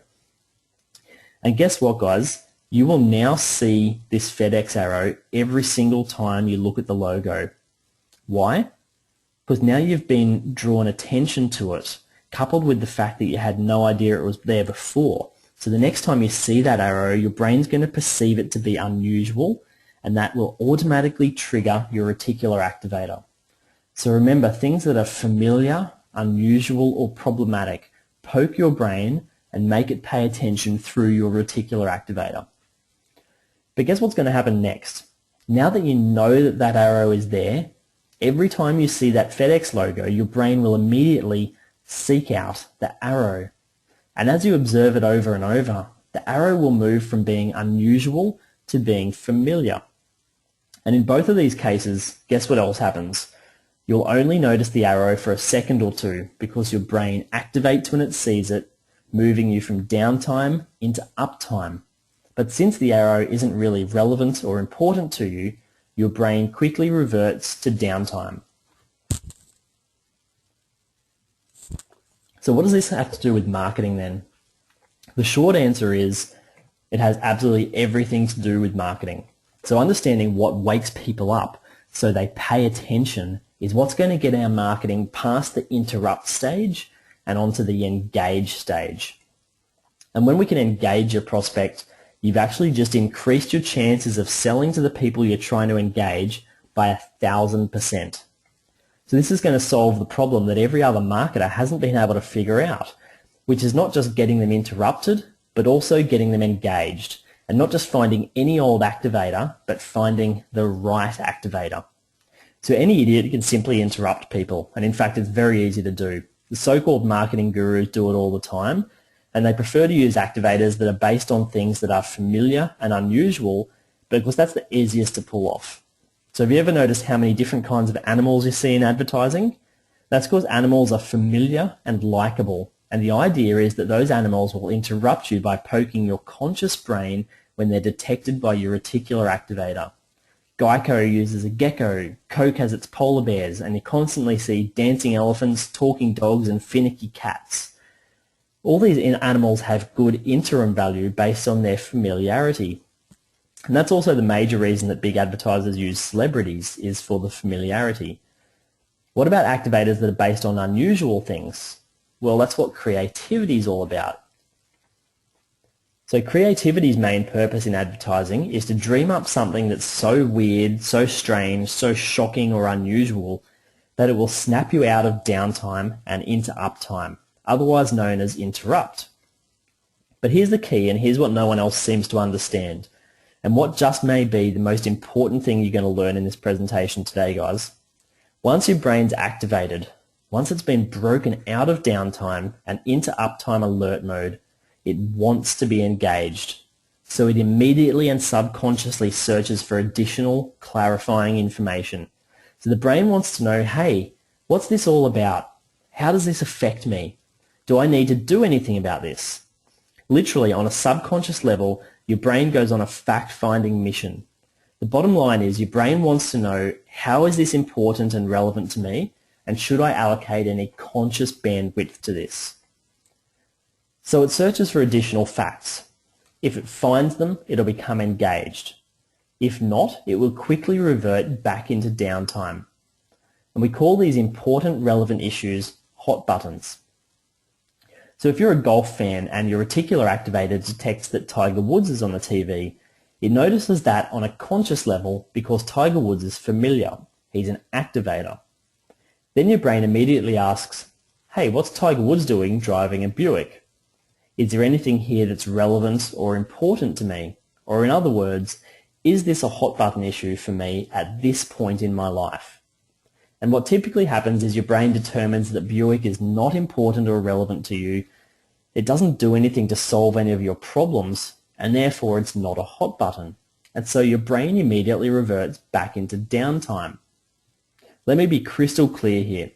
And guess what, guys? You will now see this FedEx arrow every single time you look at the logo. Why? Because now you've been drawn attention to it, coupled with the fact that you had no idea it was there before. So the next time you see that arrow, your brain's going to perceive it to be unusual, and that will automatically trigger your reticular activator. So remember, things that are familiar, unusual, or problematic, poke your brain and make it pay attention through your reticular activator. But guess what's going to happen next? Now that you know that that arrow is there, every time you see that FedEx logo, your brain will immediately seek out the arrow. And as you observe it over and over, the arrow will move from being unusual to being familiar. And in both of these cases, guess what else happens? You'll only notice the arrow for a second or two because your brain activates when it sees it, moving you from downtime into uptime. But since the arrow isn't really relevant or important to you, your brain quickly reverts to downtime. So what does this have to do with marketing then? The short answer is it has absolutely everything to do with marketing. So understanding what wakes people up so they pay attention is what's going to get our marketing past the interrupt stage and onto the engage stage. And when we can engage your prospect, you've actually just increased your chances of selling to the people you're trying to engage by 1,000%. So this is going to solve the problem that every other marketer hasn't been able to figure out, which is not just getting them interrupted, but also getting them engaged, and not just finding any old activator, but finding the right activator. So any idiot can simply interrupt people, and in fact it's very easy to do. The so-called marketing gurus do it all the time, and they prefer to use activators that are based on things that are familiar and unusual because that's the easiest to pull off. So have you ever noticed how many different kinds of animals you see in advertising? That's because animals are familiar and likable, and the idea is that those animals will interrupt you by poking your conscious brain when they're detected by your reticular activator. Geico uses a gecko, Coke has its polar bears, and you constantly see dancing elephants, talking dogs, and finicky cats. All these animals have good interim value based on their familiarity. And that's also the major reason that big advertisers use celebrities, is for the familiarity. What about activators that are based on unusual things? Well, that's what creativity is all about. So creativity's main purpose in advertising is to dream up something that's so weird, so strange, so shocking or unusual that it will snap you out of downtime and into uptime, otherwise known as interrupt. But here's the key, and here's what no one else seems to understand, and what just may be the most important thing you're going to learn in this presentation today, guys. Once your brain's activated, once it's been broken out of downtime and into uptime alert mode, it wants to be engaged. So it immediately and subconsciously searches for additional clarifying information. So the brain wants to know, hey, what's this all about? How does this affect me? Do I need to do anything about this? Literally, on a subconscious level, your brain goes on a fact-finding mission. The bottom line is your brain wants to know, how is this important and relevant to me, and should I allocate any conscious bandwidth to this? So it searches for additional facts. If it finds them, it'll become engaged. If not, it will quickly revert back into downtime. And we call these important, relevant issues hot buttons. So if you're a golf fan and your reticular activator detects that Tiger Woods is on the TV, it notices that on a conscious level because Tiger Woods is familiar. He's an activator. Then your brain immediately asks, hey, what's Tiger Woods doing driving a Buick? Is there anything here that's relevant or important to me? Or in other words, is this a hot button issue for me at this point in my life? And what typically happens is your brain determines that Buick is not important or relevant to you. It doesn't do anything to solve any of your problems, and therefore it's not a hot button. And so your brain immediately reverts back into downtime. Let me be crystal clear here.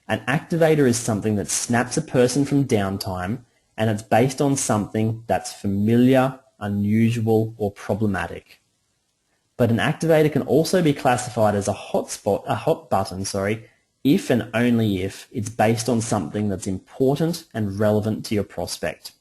An activator is something that snaps a person from downtime, and it's based on something that's familiar, unusual, or problematic. But an activator can also be classified as a hot button, if and only if it's based on something that's important and relevant to your prospect.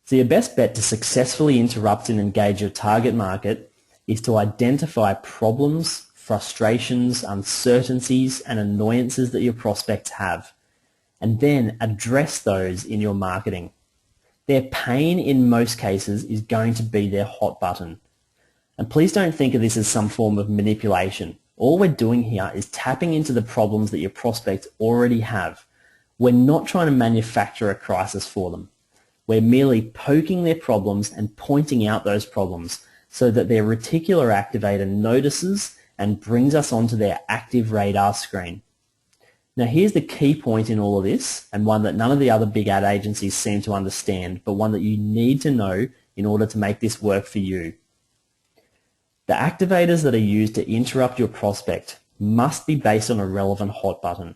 So your best bet to successfully interrupt and engage your target market is to identify problems, frustrations, uncertainties, and annoyances that your prospects have, and then address those in your marketing. Their pain in most cases is going to be their hot button. And please don't think of this as some form of manipulation. All we're doing here is tapping into the problems that your prospects already have. We're not trying to manufacture a crisis for them. We're merely poking their problems and pointing out those problems so that their reticular activator notices and brings us onto their active radar screen. Now here's the key point in all of this, and one that none of the other big ad agencies seem to understand, but one that you need to know in order to make this work for you. The activators that are used to interrupt your prospect must be based on a relevant hot button.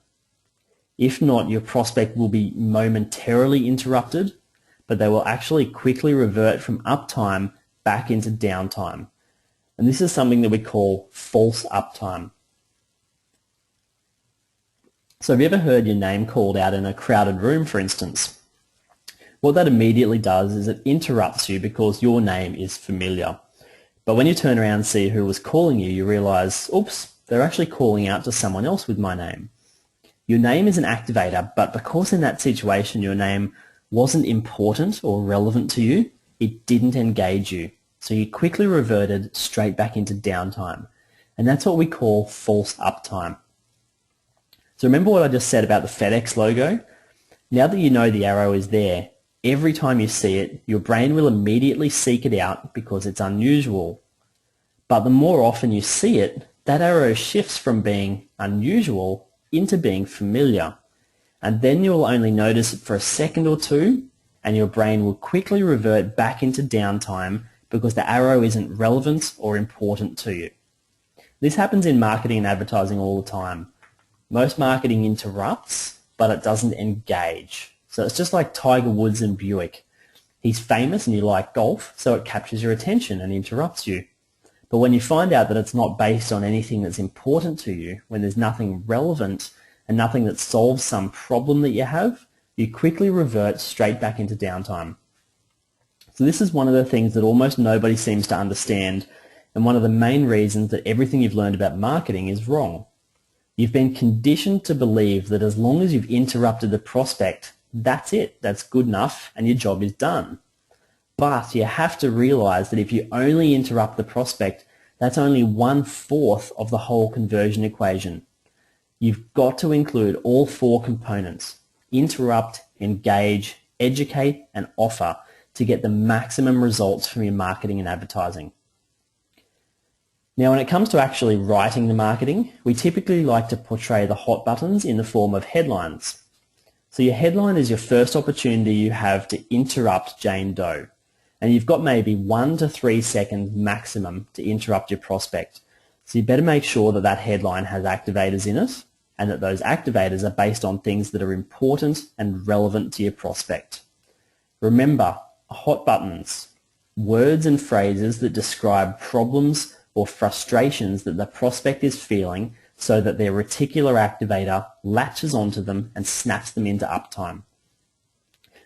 If not, your prospect will be momentarily interrupted, but they will actually quickly revert from uptime back into downtime. And this is something that we call false uptime. So have you ever heard your name called out in a crowded room, for instance? What that immediately does is it interrupts you because your name is familiar. But when you turn around and see who was calling you, you realize, oops, they're actually calling out to someone else with my name. Your name is an activator, but because in that situation your name wasn't important or relevant to you, it didn't engage you. So you quickly reverted straight back into downtime. And that's what we call false uptime. So remember what I just said about the FedEx logo? Now that you know the arrow is there, every time you see it, your brain will immediately seek it out because it's unusual. But the more often you see it, that arrow shifts from being unusual into being familiar. And then you'll only notice it for a second or two, and your brain will quickly revert back into downtime because the arrow isn't relevant or important to you. This happens in marketing and advertising all the time. Most marketing interrupts, but it doesn't engage. So it's just like Tiger Woods and Buick. He's famous and you like golf, so it captures your attention and interrupts you. But when you find out that it's not based on anything that's important to you, when there's nothing relevant and nothing that solves some problem that you have, you quickly revert straight back into downtime. So this is one of the things that almost nobody seems to understand, and one of the main reasons that everything you've learned about marketing is wrong. You've been conditioned to believe that as long as you've interrupted the prospect, that's it, that's good enough, and your job is done. But you have to realize that if you only interrupt the prospect, that's only 1/4 of the whole conversion equation. You've got to include all 4 components: interrupt, engage, educate, and offer to get the maximum results from your marketing and advertising. Now, when it comes to actually writing the marketing, we typically like to portray the hot buttons in the form of headlines. So your headline is your first opportunity you have to interrupt Jane Doe. And you've got maybe 1 to 3 seconds maximum to interrupt your prospect. So you better make sure that that headline has activators in it, and that those activators are based on things that are important and relevant to your prospect. Remember, hot buttons, words and phrases that describe problems or frustrations that the prospect is feeling so that their reticular activator latches onto them and snaps them into uptime.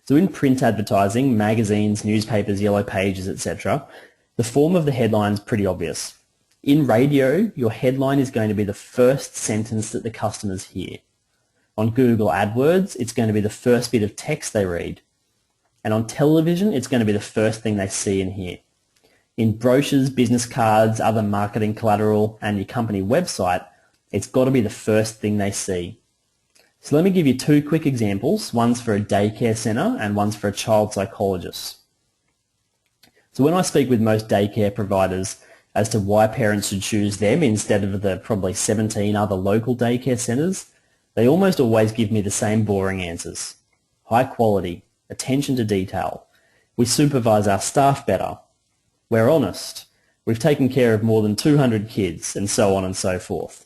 So in print advertising, magazines, newspapers, yellow pages, etc., the form of the headline is pretty obvious. In radio, your headline is going to be the first sentence that the customers hear. On Google AdWords, it's going to be the first bit of text they read. And on television, it's going to be the first thing they see and hear. In brochures, business cards, other marketing collateral, and your company website, it's got to be the first thing they see. So let me give you 2 quick examples. One's for a daycare centre and one's for a child psychologist. So when I speak with most daycare providers as to why parents should choose them instead of the probably 17 other local daycare centres, they almost always give me the same boring answers. High quality, attention to detail. We supervise our staff better. We're honest. We've taken care of more than 200 kids, and so on and so forth.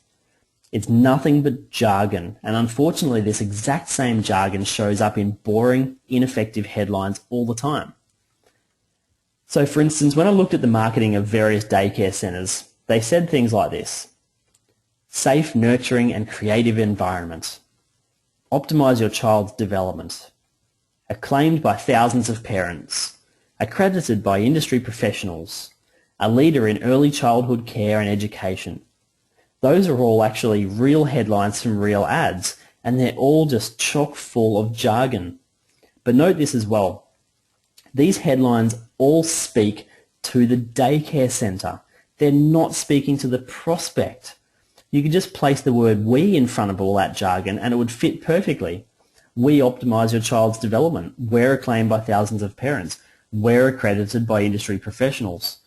It's nothing but jargon, and unfortunately this exact same jargon shows up in boring, ineffective headlines all the time. So for instance, when I looked at the marketing of various daycare centres, they said things like this: safe, nurturing and creative environment. Optimise your child's development. Acclaimed by thousands of parents. Accredited by industry professionals, a leader in early childhood care and education. Those are all actually real headlines from real ads, and they're all just chock full of jargon. But note this as well. These headlines all speak to the daycare centre. They're not speaking to the prospect. You could just place the word "we" in front of all that jargon and it would fit perfectly. We optimise your child's development. We're acclaimed by thousands of parents. We're accredited by industry professionals.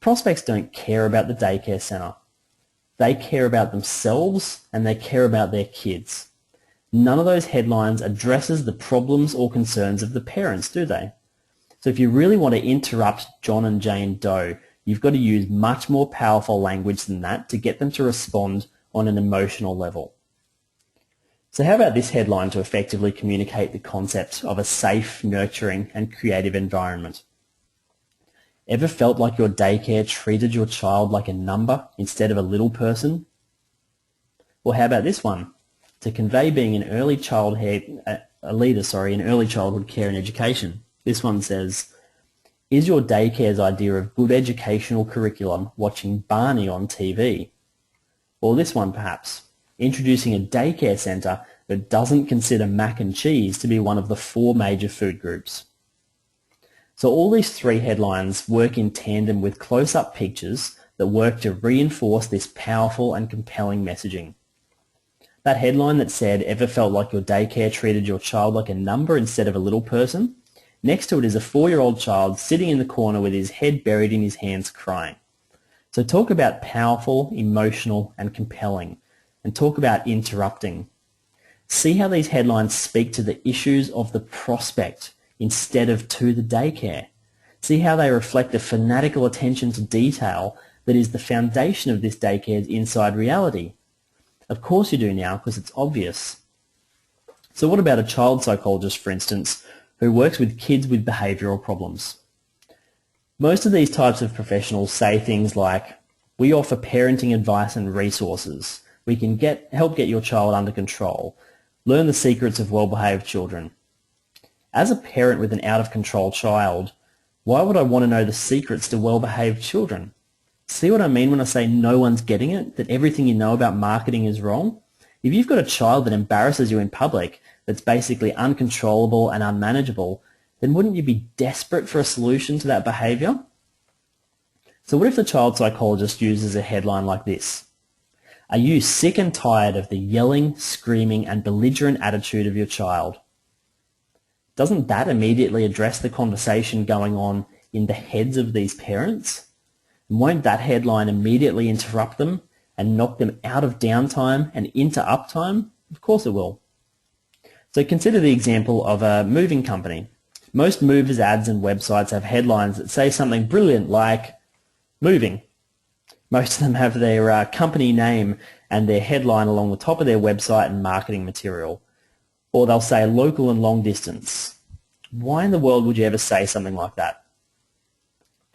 Prospects don't care about the daycare centre. They care about themselves and they care about their kids. None of those headlines addresses the problems or concerns of the parents, do they? So if you really want to interrupt John and Jane Doe, you've got to use much more powerful language than that to get them to respond on an emotional level. So how about this headline to effectively communicate the concept of a safe, nurturing and creative environment? Ever felt like your daycare treated your child like a number instead of a little person? Or how about this one? To convey being an early leader in early childhood care and education. This one says, is your daycare's idea of good educational curriculum watching Barney on TV? Or this one perhaps, introducing a daycare centre that doesn't consider mac and cheese to be one of the 4 major food groups. So all these 3 headlines work in tandem with close-up pictures that work to reinforce this powerful and compelling messaging. That headline that said, ever felt like your daycare treated your child like a number instead of a little person? Next to it is a 4-year-old child sitting in the corner with his head buried in his hands crying. So talk about powerful, emotional and compelling, and talk about interrupting. See how these headlines speak to the issues of the prospect instead of to the daycare. See how they reflect the fanatical attention to detail that is the foundation of this daycare's inside reality. Of course you do now, because it's obvious. So what about a child psychologist, for instance, who works with kids with behavioural problems? Most of these types of professionals say things like, we offer parenting advice and resources. We can help get your child under control. Learn the secrets of well-behaved children. As a parent with an out-of-control child, why would I want to know the secrets to well-behaved children? See what I mean when I say no one's getting it, that everything you know about marketing is wrong? If you've got a child that embarrasses you in public, that's basically uncontrollable and unmanageable, then wouldn't you be desperate for a solution to that behaviour? So what if the child psychologist uses a headline like this? Are you sick and tired of the yelling, screaming and belligerent attitude of your child? doesn't that immediately address the conversation going on in the heads of these parents? And won't that headline immediately interrupt them and knock them out of downtime and into uptime? Of course it will. So consider the example of a moving company. Most movers ads and websites have headlines that say something brilliant like moving. Most of them have their company name and their headline along the top of their website and marketing material. Or they'll say local and long distance. Why in the world would you ever say something like that?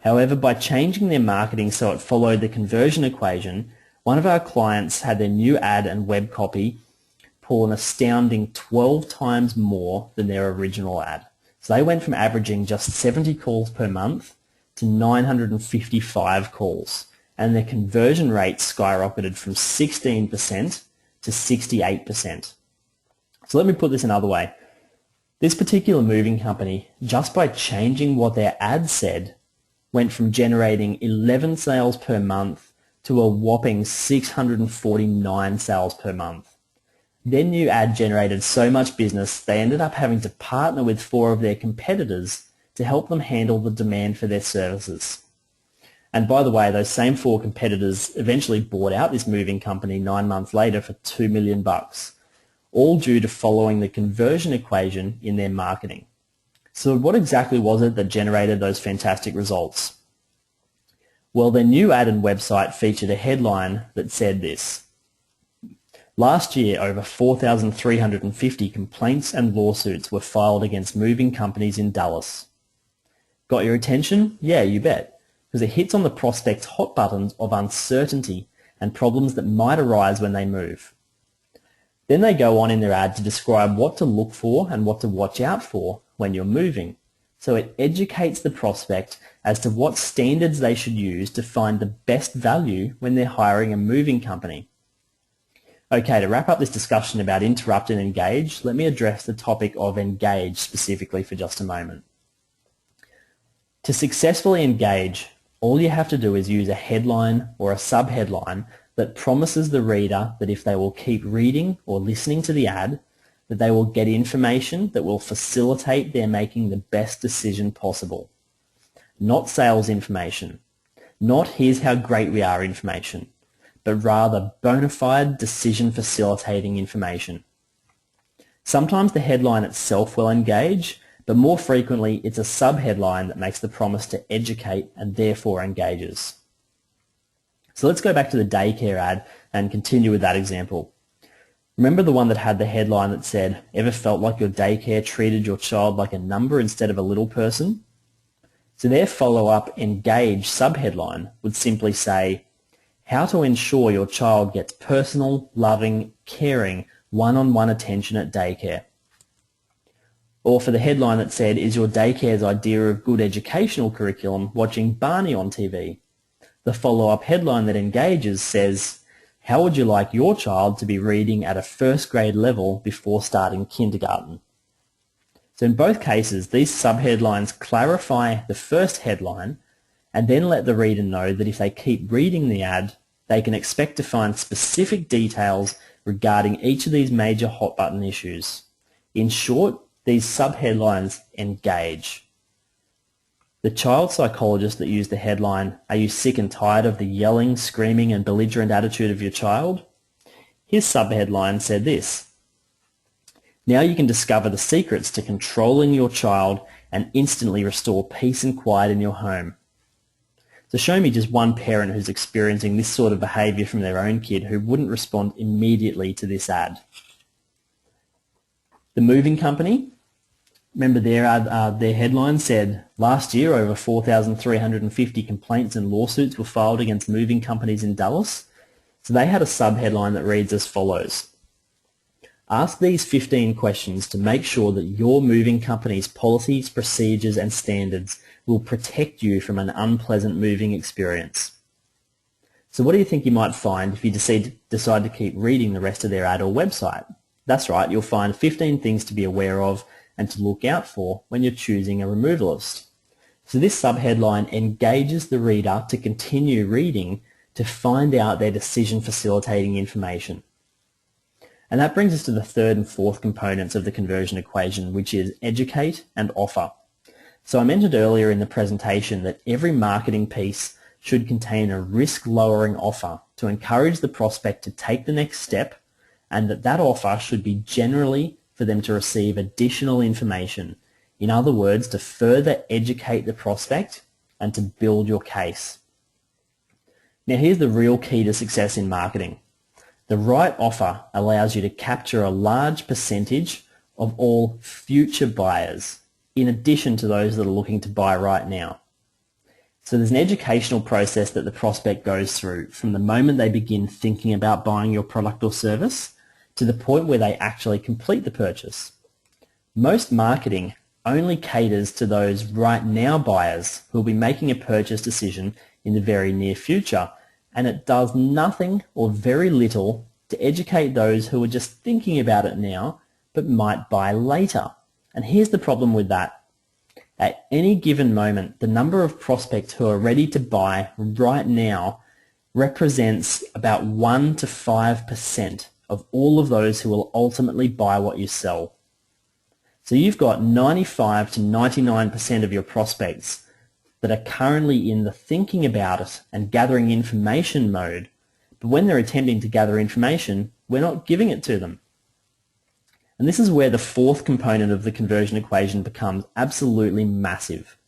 However, by changing their marketing so it followed the conversion equation, one of our clients had their new ad and web copy pull an astounding 12 times more than their original ad. So they went from averaging just 70 calls per month to 955 calls, and their conversion rate skyrocketed from 16% to 68%. So let me put this another way. This particular moving company, just by changing what their ad said, went from generating 11 sales per month to a whopping 649 sales per month. Their new ad generated so much business, they ended up having to partner with 4 of their competitors to help them handle the demand for their services. And by the way, those same 4 competitors eventually bought out this moving company 9 months later for $2 million. All due to following the conversion equation in their marketing. So what exactly was it that generated those fantastic results? Well, their new ad and website featured a headline that said this: last year, over 4,350 complaints and lawsuits were filed against moving companies in Dallas. Got your attention? Yeah, you bet, because it hits on the prospect's hot buttons of uncertainty and problems that might arise when they move. Then they go on in their ad to describe what to look for and what to watch out for when you're moving. So it educates the prospect as to what standards they should use to find the best value when they're hiring a moving company. Okay, to wrap up this discussion about interrupt and engage, let me address the topic of engage specifically for just a moment. To successfully engage, all you have to do is use a headline or a subheadline that promises the reader that if they will keep reading or listening to the ad, that they will get information that will facilitate their making the best decision possible. Not sales information, not here's how great we are information, but rather bona fide decision facilitating information. Sometimes the headline itself will engage, but more frequently it's a subheadline that makes the promise to educate and therefore engages. So let's go back to the daycare ad and continue with that example. Remember the one that had the headline that said, ever felt like your daycare treated your child like a number instead of a little person? So their follow-up engage subheadline would simply say, how to ensure your child gets personal, loving, caring, one-on-one attention at daycare. Or for the headline that said, is your daycare's idea of good educational curriculum watching Barney on TV? The follow-up headline that engages says, how would you like your child to be reading at a first grade level before starting kindergarten? So in both cases, these subheadlines clarify the first headline and then let the reader know that if they keep reading the ad, they can expect to find specific details regarding each of these major hot button issues. In short, these subheadlines engage. The child psychologist that used the headline, are you sick and tired of the yelling, screaming and belligerent attitude of your child? His subheadline said this: now you can discover the secrets to controlling your child and instantly restore peace and quiet in your home. So show me just one parent who's experiencing this sort of behaviour from their own kid who wouldn't respond immediately to this ad. The moving company, remember their headline said, last year over 4,350 complaints and lawsuits were filed against moving companies in Dallas. So they had a subheadline that reads as follows: ask these 15 questions to make sure that your moving company's policies, procedures and standards will protect you from an unpleasant moving experience. So what do you think you might find if you decide to keep reading the rest of their ad or website? That's right, you'll find 15 things to be aware of and to look out for when you're choosing a removalist. So this subheadline engages the reader to continue reading to find out their decision facilitating information. And that brings us to the third and fourth components of the conversion equation, which is educate and offer. So I mentioned earlier in the presentation that every marketing piece should contain a risk-lowering offer to encourage the prospect to take the next step, and that offer should be generally for them to receive additional information. In other words, to further educate the prospect and to build your case. Now here's the real key to success in marketing. The right offer allows you to capture a large percentage of all future buyers, in addition to those that are looking to buy right now. So there's an educational process that the prospect goes through from the moment they begin thinking about buying your product or service to the point where they actually complete the purchase. Most marketing only caters to those right now buyers who will be making a purchase decision in the very near future, and it does nothing or very little to educate those who are just thinking about it now but might buy later. And here's the problem with that. At any given moment, the number of prospects who are ready to buy right now represents about 1 to 5% of all of those who will ultimately buy what you sell. So you've got 95 to 99% of your prospects that are currently in the thinking about it and gathering information mode, but when they're attempting to gather information, we're not giving it to them. And this is where the fourth component of the conversion equation becomes absolutely massive.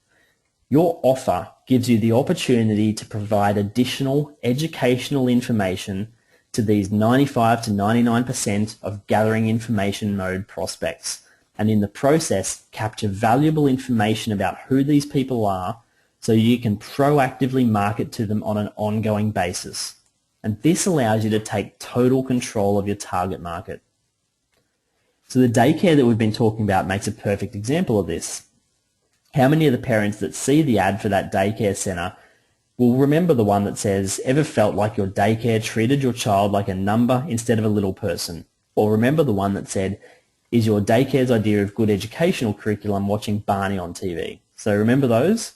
Your offer gives you the opportunity to provide additional educational information to these 95 to 99% of gathering information mode prospects, and in the process capture valuable information about who these people are so you can proactively market to them on an ongoing basis. And this allows you to take total control of your target market. So the daycare that we've been talking about makes a perfect example of this. How many of the parents that see the ad for that daycare centre will remember the one that says, "Ever felt like your daycare treated your child like a number instead of a little person?" Or remember the one that said, "Is your daycare's idea of good educational curriculum watching Barney on TV?" So remember those?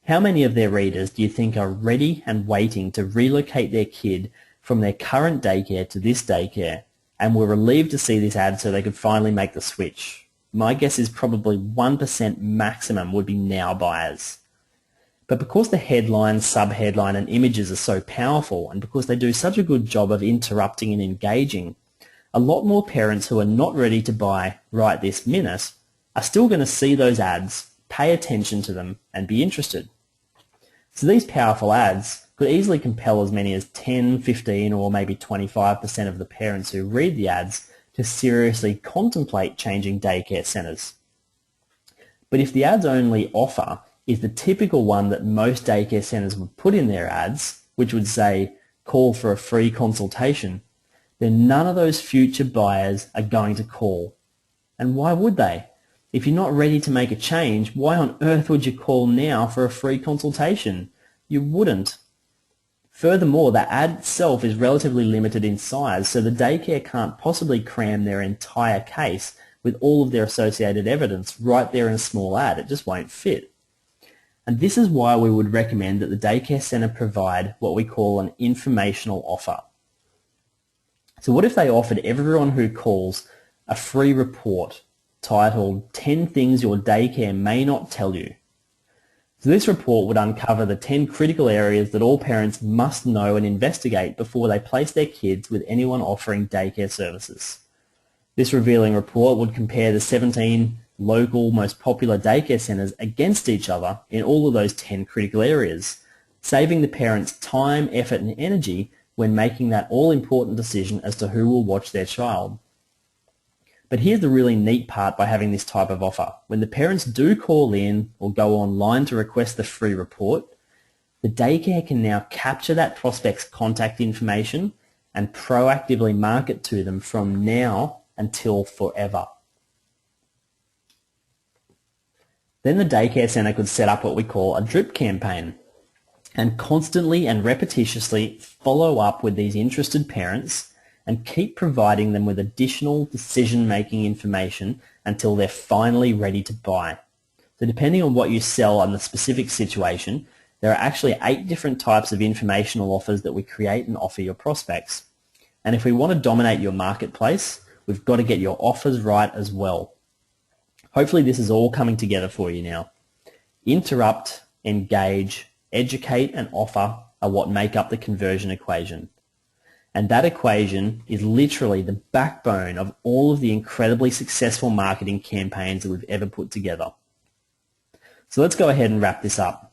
How many of their readers do you think are ready and waiting to relocate their kid from their current daycare to this daycare and were relieved to see this ad so they could finally make the switch? My guess is probably 1% maximum would be now buyers. But because the headline, sub-headline and images are so powerful, and because they do such a good job of interrupting and engaging, a lot more parents who are not ready to buy right this minute are still going to see those ads, pay attention to them and be interested. So these powerful ads could easily compel as many as 10, 15 or maybe 25% of the parents who read the ads to seriously contemplate changing daycare centres. But if the ads only offer is the typical one that most daycare centres would put in their ads, which would say, "Call for a free consultation," then none of those future buyers are going to call. And why would they? If you're not ready to make a change, why on earth would you call now for a free consultation? You wouldn't. Furthermore, the ad itself is relatively limited in size, so the daycare can't possibly cram their entire case with all of their associated evidence right there in a small ad. It just won't fit. And this is why we would recommend that the daycare centre provide what we call an informational offer. So what if they offered everyone who calls a free report titled 10 Things Your Daycare May Not Tell You? So this report would uncover the 10 critical areas that all parents must know and investigate before they place their kids with anyone offering daycare services. This revealing report would compare the 17 local most popular daycare centres against each other in all of those 10 critical areas, saving the parents time, effort and energy when making that all-important decision as to who will watch their child. But here's the really neat part by having this type of offer. When the parents do call in or go online to request the free report, the daycare can now capture that prospect's contact information and proactively market to them from now until forever. Then the daycare centre could set up what we call a drip campaign and constantly and repetitiously follow up with these interested parents and keep providing them with additional decision-making information until they're finally ready to buy. So depending on what you sell and the specific situation, there are actually 8 different types of informational offers that we create and offer your prospects. And if we want to dominate your marketplace, we've got to get your offers right as well. Hopefully this is all coming together for you now. Interrupt, engage, educate, and offer are what make up the conversion equation. And that equation is literally the backbone of all of the incredibly successful marketing campaigns that we've ever put together. So let's go ahead and wrap this up.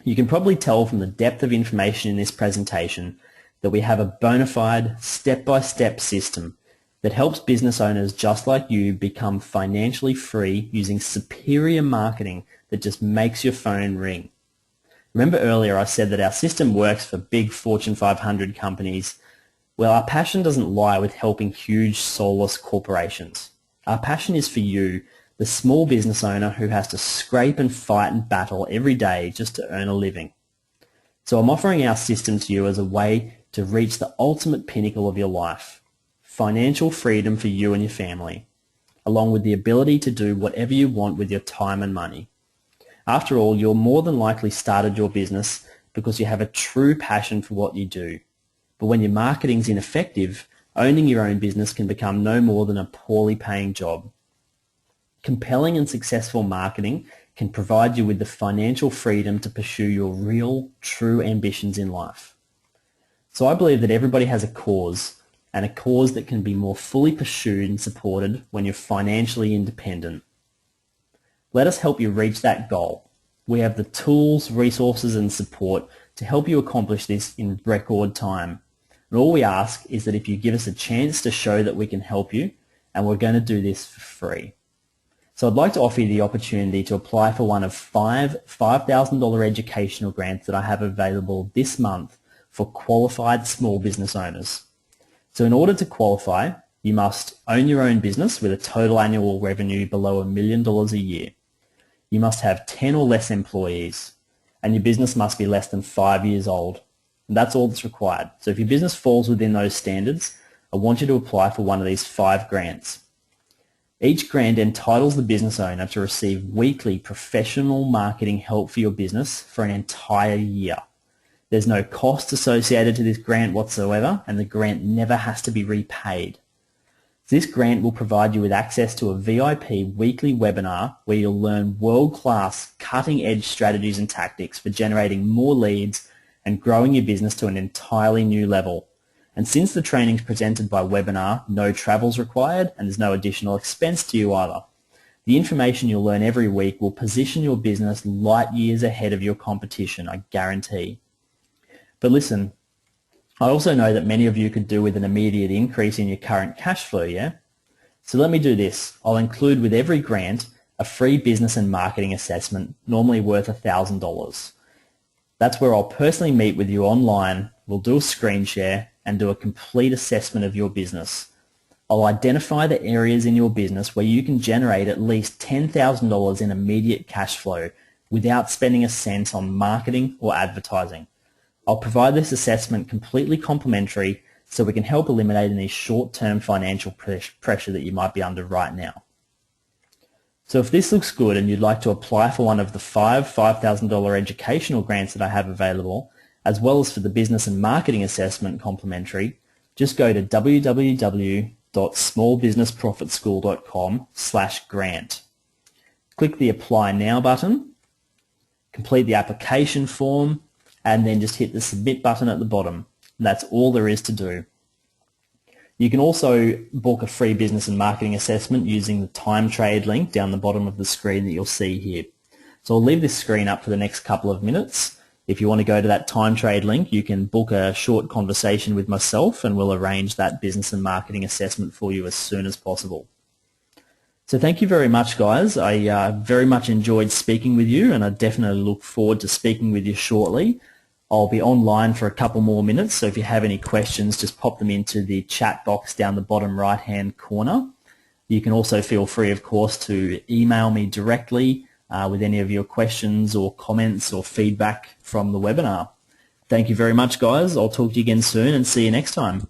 You can probably tell from the depth of information in this presentation that we have a bona fide, step-by-step system that helps business owners just like you become financially free using superior marketing that just makes your phone ring. Remember earlier I said that our system works for big Fortune 500 companies. Well, our passion doesn't lie with helping huge soulless corporations. Our passion is for you, the small business owner who has to scrape and fight and battle every day just to earn a living. So I'm offering our system to you as a way to reach the ultimate pinnacle of your life, financial freedom for you and your family, along with the ability to do whatever you want with your time and money. After all, you're more than likely started your business because you have a true passion for what you do. But when your marketing's ineffective, owning your own business can become no more than a poorly paying job. Compelling and successful marketing can provide you with the financial freedom to pursue your real, true ambitions in life. So I believe that everybody has a cause, and a cause that can be more fully pursued and supported when you're financially independent. Let us help you reach that goal. We have the tools, resources, and support to help you accomplish this in record time. And all we ask is that if you give us a chance to show that we can help you, and we're going to do this for free. So I'd like to offer you the opportunity to apply for one of five $5,000 educational grants that I have available this month for qualified small business owners. So in order to qualify, you must own your own business with a total annual revenue below $1 million a year. You must have 10 or less employees, and your business must be less than 5 years old. And that's all that's required. So if your business falls within those standards, I want you to apply for one of these 5 grants. Each grant entitles the business owner to receive weekly professional marketing help for your business for an entire year. There's no cost associated to this grant whatsoever, and the grant never has to be repaid. This grant will provide you with access to a VIP weekly webinar where you'll learn world-class, cutting-edge strategies and tactics for generating more leads and growing your business to an entirely new level. And since the training is presented by webinar, no travel's required and there's no additional expense to you either. The information you'll learn every week will position your business light years ahead of your competition, I guarantee. But listen, I also know that many of you could do with an immediate increase in your current cash flow, yeah? So let me do this. I'll include with every grant a free business and marketing assessment, normally worth $1,000. That's where I'll personally meet with you online. We'll do a screen share and do a complete assessment of your business. I'll identify the areas in your business where you can generate at least $10,000 in immediate cash flow without spending a cent on marketing or advertising. I'll provide this assessment completely complimentary so we can help eliminate any short-term financial pressure that you might be under right now. So if this looks good and you'd like to apply for one of the 5 $5,000 educational grants that I have available, as well as for the business and marketing assessment complimentary, just go to www.smallbusinessprofitschool.com/grant. Click the Apply Now button, complete the application form, and then just hit the Submit button at the bottom. That's all there is to do. You can also book a free business and marketing assessment using the time trade link down the bottom of the screen that you'll see here. So I'll leave this screen up for the next couple of minutes. If you want to go to that time trade link, you can book a short conversation with myself and we'll arrange that business and marketing assessment for you as soon as possible. So thank you very much, guys. I very much enjoyed speaking with you, and I definitely look forward to speaking with you shortly. I'll be online for a couple more minutes, so if you have any questions, just pop them into the chat box down the bottom right-hand corner. You can also feel free, of course, to email me directly with any of your questions or comments or feedback from the webinar. Thank you very much, guys. I'll talk to you again soon and see you next time.